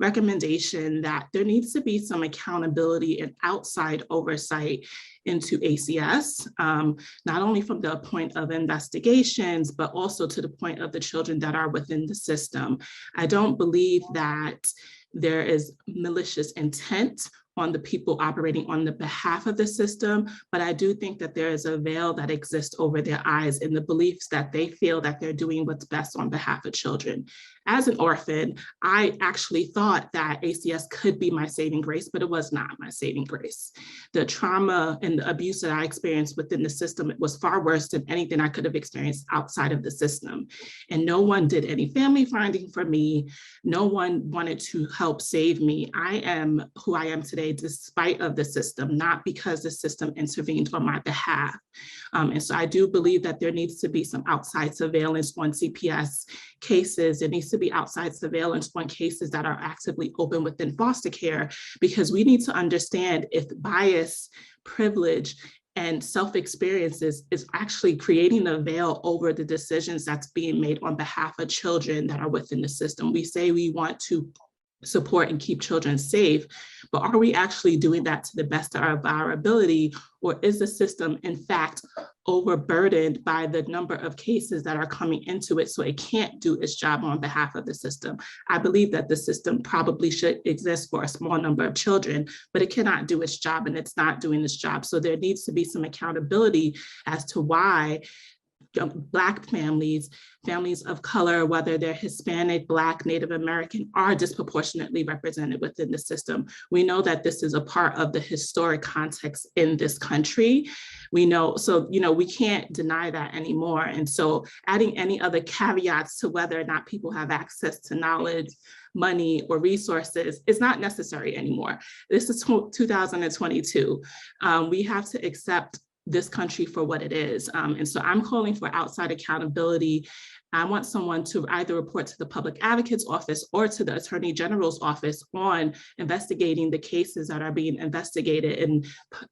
recommendation that there needs to be some accountability and outside oversight into ACS, not only from the point of investigations, but also to the point of the children that are within the system. I don't believe that there is malicious intent on the people operating on the behalf of the system, but I do think that there is a veil that exists over their eyes in the beliefs that they feel that they're doing what's best on behalf of children. As an orphan, I actually thought that ACS could be my saving grace, but it was not my saving grace. The trauma and the abuse that I experienced within the system was far worse than anything I could have experienced outside of the system. And no one did any family finding for me. No one wanted to help save me. I am who I am today way despite of the system, not because the system intervened on my behalf. And so I do believe that there needs to be some outside surveillance on CPS cases. There needs to be outside surveillance on cases that are actively open within foster care, because we need to understand if bias, privilege, and self-experiences is actually creating a veil over the decisions that's being made on behalf of children that are within the system. We say we want to support and keep children safe, but are we actually doing that to the best of our ability? Or is the system in fact overburdened by the number of cases that are coming into it, so it can't do its job on behalf of the system? I believe that the system probably should exist for a small number of children, but it cannot do its job, and it's not doing its job. So there needs to be some accountability as to why Black families, families of color, whether they're Hispanic, Black, Native American, are disproportionately represented within the system. We know that this is a part of the historic context in this country. We know, so, we can't deny that anymore. And so adding any other caveats to whether or not people have access to knowledge, money, or resources is not necessary anymore. This is 2022. We have to accept this country for what it is. And so I'm calling for outside accountability. I want someone to either report to the public advocate's office or to the attorney general's office on investigating the cases that are being investigated in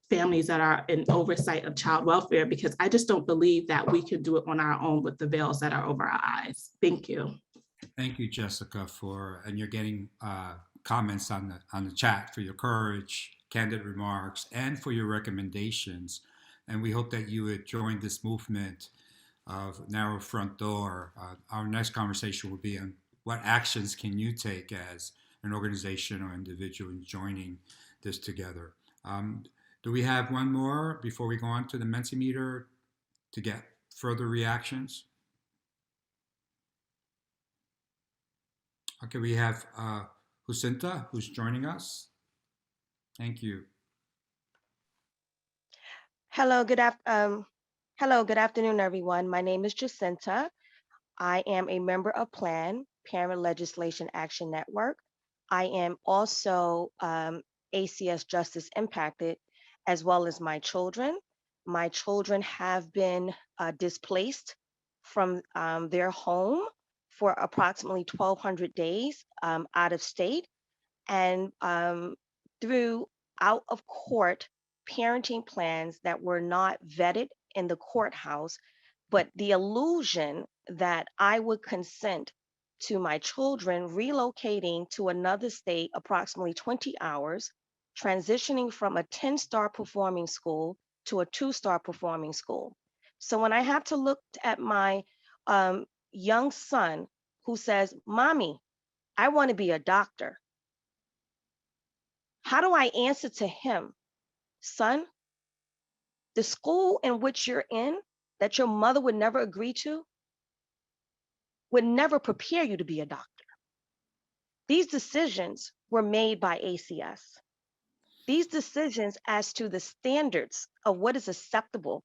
families that are in oversight of child welfare, because I just don't believe that we can do it on our own with the veils that are over our eyes. Thank you. Thank you, Jessica, and you're getting comments on the chat for your courage, candid remarks, and for your recommendations. And we hope that you would join this movement of Narrow Front Door. Our next conversation will be on what actions can you take as an organization or individual in joining this together. Do we have one more before we go on to the Mentimeter to get further reactions? Okay, we have Jacinta, who's joining us. Thank you. Hello, good afternoon, everyone. My name is Jacinta. I am a member of PLAN, Parent Legislation Action Network. I am also ACS Justice Impacted, as well as my children. My children have been displaced from their home for approximately 1,200 days out of state, and through out of court parenting plans that were not vetted in the courthouse, but the illusion that I would consent to my children relocating to another state approximately 20 hours, transitioning from a 10-star performing school to a 2-star performing school. So when I have to look at my young son who says, "Mommy, I want to be a doctor," how do I answer to him, "Son, the school in which you're in that your mother would never agree to would never prepare you to be a doctor"? These decisions were made by ACS. These decisions as to the standards of what is acceptable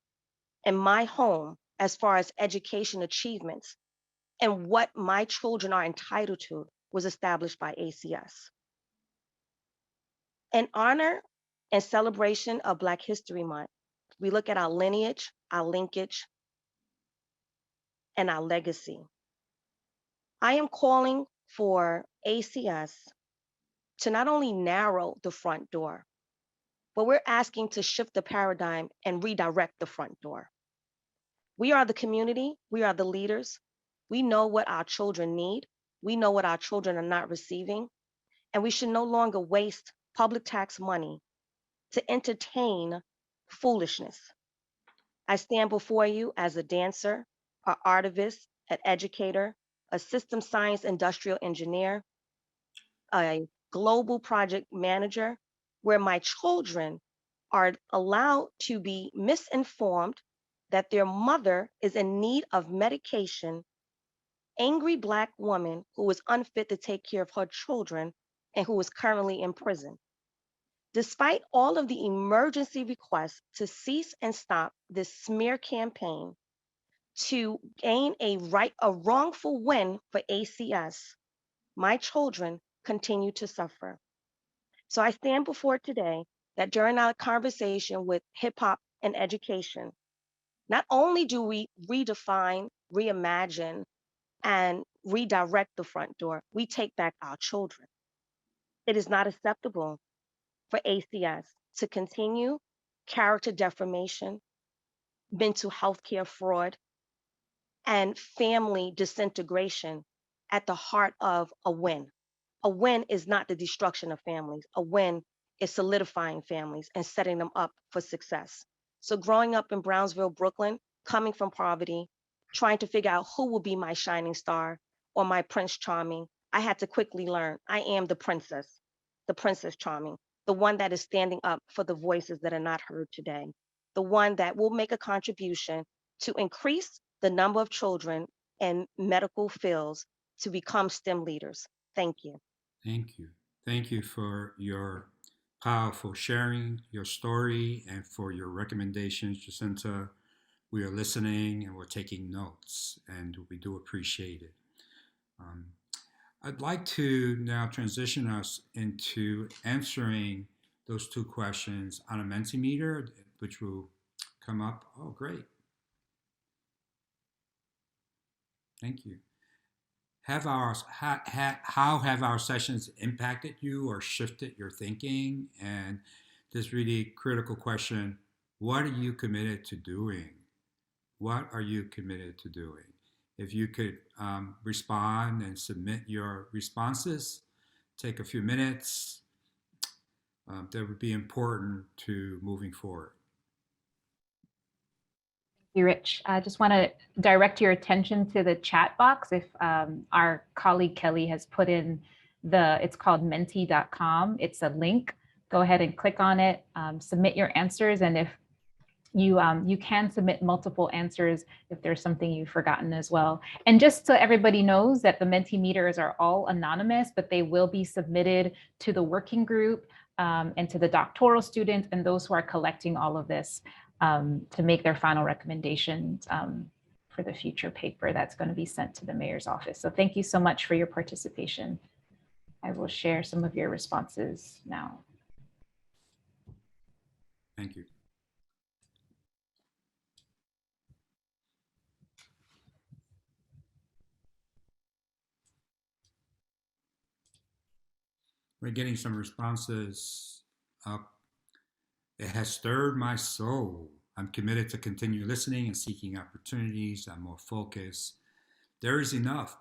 in my home as far as education achievements and what my children are entitled to was established by ACS. In honor and celebration of Black History Month, we look at our lineage, our linkage, and our legacy. I am calling for ACS to not only narrow the front door, but we're asking to shift the paradigm and redirect the front door. We are the community, we are the leaders. We know what our children need. We know what our children are not receiving, and we should no longer waste public tax money to entertain foolishness. I stand before you as a dancer, an artivist, an educator, a system science industrial engineer, a global project manager, where my children are allowed to be misinformed that their mother is in need of medication, angry Black woman who is unfit to take care of her children and who is currently in prison. Despite all of the emergency requests to cease and stop this smear campaign to gain a wrongful win for ACS, my children continue to suffer. So I stand before today that during our conversation with hip hop and education, not only do we redefine, reimagine, and redirect the front door, we take back our children. It is not acceptable for ACS to continue character defamation, mental health care fraud, and family disintegration at the heart of a win. A win is not the destruction of families. A win is solidifying families and setting them up for success. So growing up in Brownsville, Brooklyn, coming from poverty, trying to figure out who will be my shining star or my Prince Charming, I had to quickly learn I am the Princess Charming, the one that is standing up for the voices that are not heard today, the one that will make a contribution to increase the number of children in medical fields to become STEM leaders. Thank you. Thank you. Thank you for your powerful sharing, your story, and for your recommendations, Jacinta. We are listening and we're taking notes, and we do appreciate it. Um, I'd like to now transition us into answering those two questions on a Mentimeter, which will come up. Oh, great. Thank you. How have our sessions impacted you or shifted your thinking? And this really critical question, what are you committed to doing? What are you committed to doing? If you could respond and submit your responses, take a few minutes, that would be important to moving forward. Thank you, Rich. I just want to direct your attention to the chat box. If our colleague Kelly has put in it's called menti.com. It's a link. Go ahead and click on it, submit your answers. And if you can submit multiple answers if there's something you've forgotten as well. And just so everybody knows that the Mentimeters are all anonymous, but they will be submitted to the working group and to the doctoral students and those who are collecting all of this to make their final recommendations for the future paper that's going to be sent to the mayor's office. So thank you so much for your participation. I will share some of your responses now. Thank you. We're getting some responses up. It has stirred my soul. I'm committed to continue listening and seeking opportunities. I'm more focused. There is enough.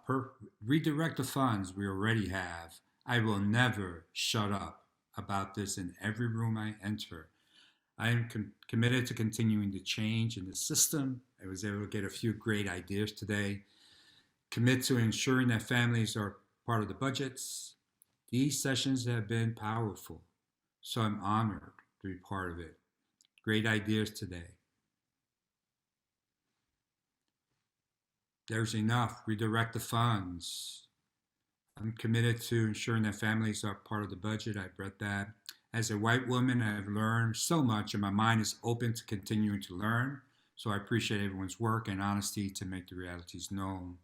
Redirect the funds we already have. I will never shut up about this in every room I enter. I am committed to continuing the change in the system. I was able to get a few great ideas today. Commit to ensuring that families are part of the budgets. These sessions have been powerful, so I'm honored to be part of it. Great ideas today. There's enough. Redirect the funds. I'm committed to ensuring that families are part of the budget. I've read that. As a white woman, I've learned so much, and my mind is open to continuing to learn. So I appreciate everyone's work and honesty to make the realities known.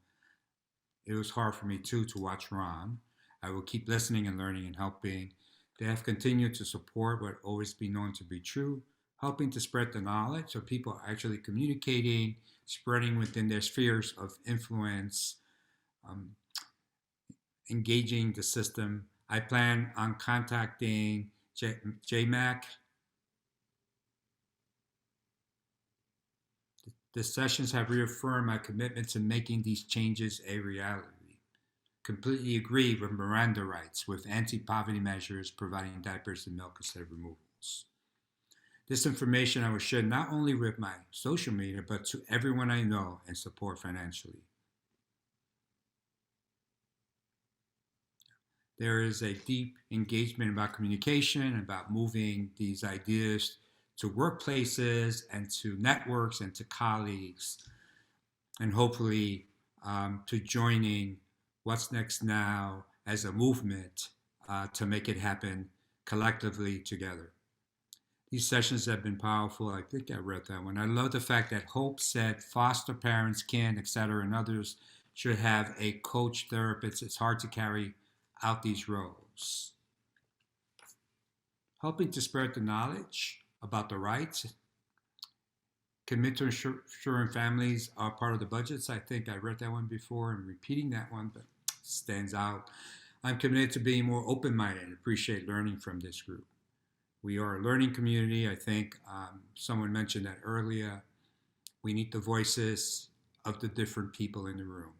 It was hard for me too to watch Ron. I will keep listening and learning and helping. They have continued to support what always been known to be true, helping to spread the knowledge so people are actually communicating, spreading within their spheres of influence, engaging the system. I plan on contacting JMAC. The sessions have reaffirmed my commitment to making these changes a reality. Completely agree with Miranda rights, with anti-poverty measures, providing diapers and milk instead of removals. This information I will share not only with my social media, but to everyone I know and support financially. There is a deep engagement about communication, about moving these ideas to workplaces and to networks and to colleagues, and hopefully to joining What's Next Now as a movement to make it happen collectively together. These sessions have been powerful. I think I read that one. I love the fact that Hope said foster parents can, et cetera, and others should have a coach therapist. It's hard to carry out these roles. helping to spread the knowledge about the rights, commit to ensuring families are part of the budgets. I think I read that one before and repeating that one, but stands out. I'm committed to being more open-minded and appreciate learning from this group. We are a learning community. I think someone mentioned that earlier. We need the voices of the different people in the room.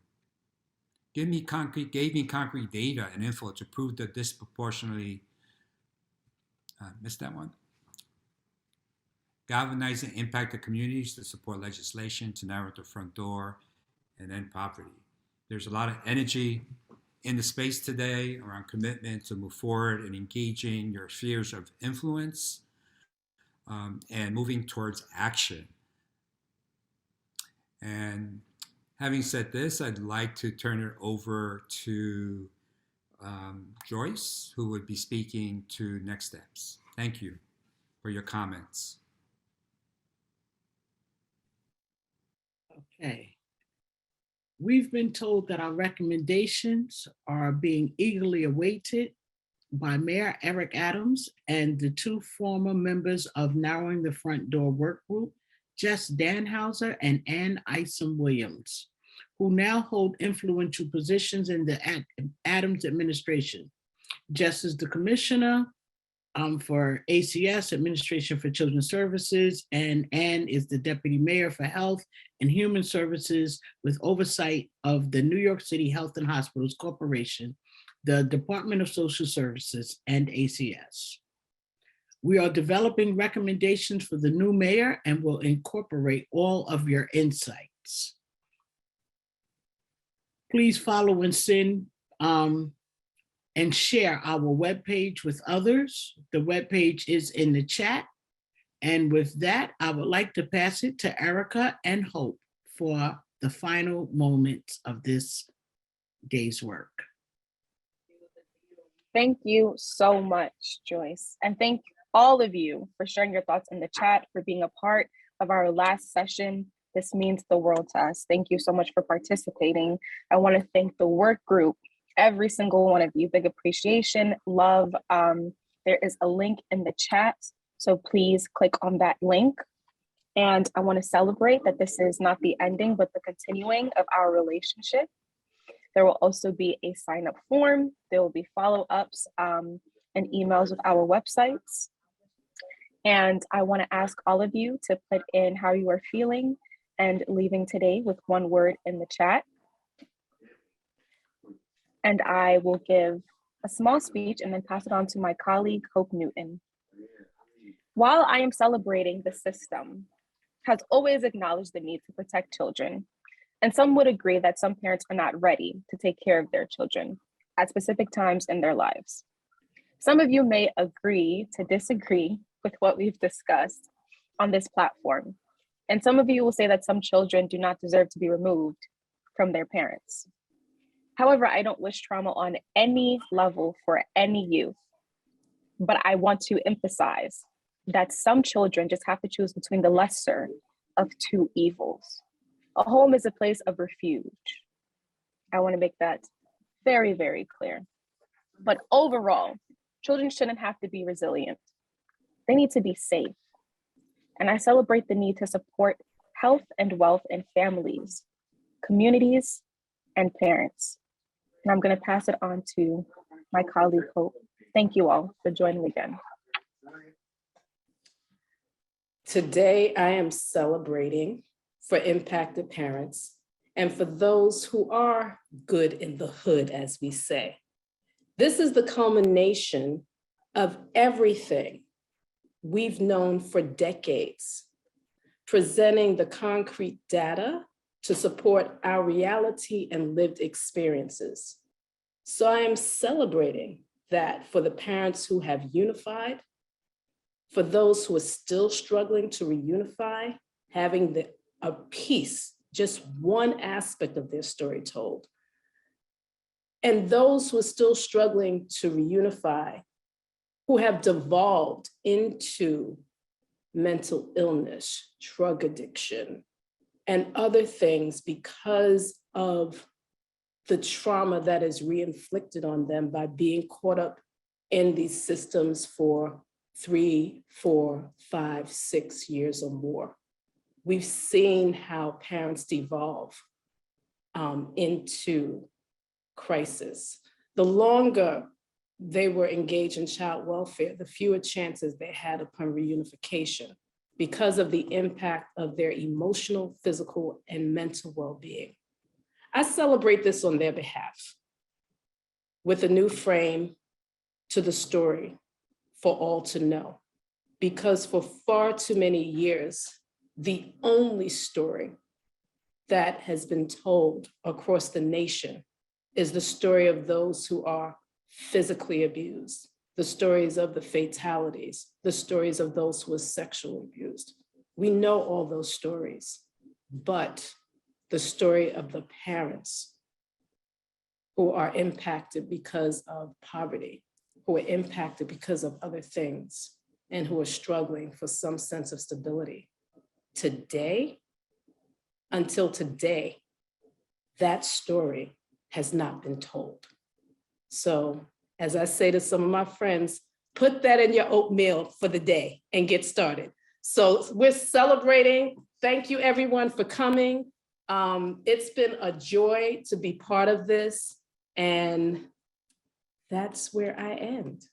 Gave me concrete data and info to prove that disproportionately, missed that one. Galvanize and impact the communities to support legislation to narrow the front door and end poverty. There's a lot of energy in the space today around commitment to move forward and engaging your spheres of influence and moving towards action. And having said this, I'd like to turn it over to Joyce, who would be speaking to next steps. Thank you for your comments. Okay. We've been told that our recommendations are being eagerly awaited by Mayor Eric Adams and the two former members of Narrowing the Front Door Work Group, Jess Danhauser and Ann Isom Williams, who now hold influential positions in the Adams administration. Jess is the commissioner for ACS, Administration for Children's Services, and Ann is the deputy mayor for Health and Human Services with oversight of the New York City Health and Hospitals Corporation, the Department of Social Services, and ACS. We are developing recommendations for the new mayor and will incorporate all of your insights. Please follow and send and share our webpage with others. The webpage is in the chat. And with that, I would like to pass it to Erica and Hope for the final moments of this day's work. Thank you so much, Joyce. And thank all of you for sharing your thoughts in the chat, for being a part of our last session. This means the world to us. Thank you so much for participating. I want to thank the work group, every single one of you. Big appreciation, love. There is a link in the chat, so please click on that link. And I want to celebrate that this is not the ending, but the continuing of our relationship. There will also be a sign-up form. There will be follow-ups and emails with our websites. And I want to ask all of you to put in how you are feeling and leaving today with one word in the chat. And I will give a small speech and then pass it on to my colleague, Hope Newton. While I am celebrating, the system has always acknowledged the need to protect children. And some would agree that some parents are not ready to take care of their children at specific times in their lives. Some of you may agree to disagree with what we've discussed on this platform. And some of you will say that some children do not deserve to be removed from their parents. However, I don't wish trauma on any level for any youth, but I want to emphasize that some children just have to choose between the lesser of two evils. A home is a place of refuge. I want to make that very, very clear. But overall, children shouldn't have to be resilient. They need to be safe. And I celebrate the need to support health and wealth in families, communities, and parents. And I'm going to pass it on to my colleague, Hope. Thank you all for joining again. Today, I am celebrating for impacted parents and for those who are good in the hood, as we say. This is the culmination of everything we've known for decades, presenting the concrete data to support our reality and lived experiences. So I am celebrating that for the parents who have unified, for those who are still struggling to reunify, having a piece, just one aspect of their story told. And those who are still struggling to reunify, who have devolved into mental illness, drug addiction, and other things because of the trauma that is re-inflicted on them by being caught up in these systems for 3, 4, 5, 6 years or more. We've seen how parents devolve into crisis. The longer they were engaged in child welfare, the fewer chances they had upon reunification because of the impact of their emotional, physical, and mental well-being. I celebrate this on their behalf with a new frame to the story for all to know, because for far too many years, the only story that has been told across the nation is the story of those who are physically abused, the stories of the fatalities, the stories of those who were sexually abused. We know all those stories, but the story of the parents who are impacted because of poverty, who are impacted because of other things, and who are struggling for some sense of stability. Today, until today, that story has not been told. So as I say to some of my friends, put that in your oatmeal for the day and get started. So we're celebrating. Thank you everyone for coming. It's been a joy to be part of this, and that's where I end.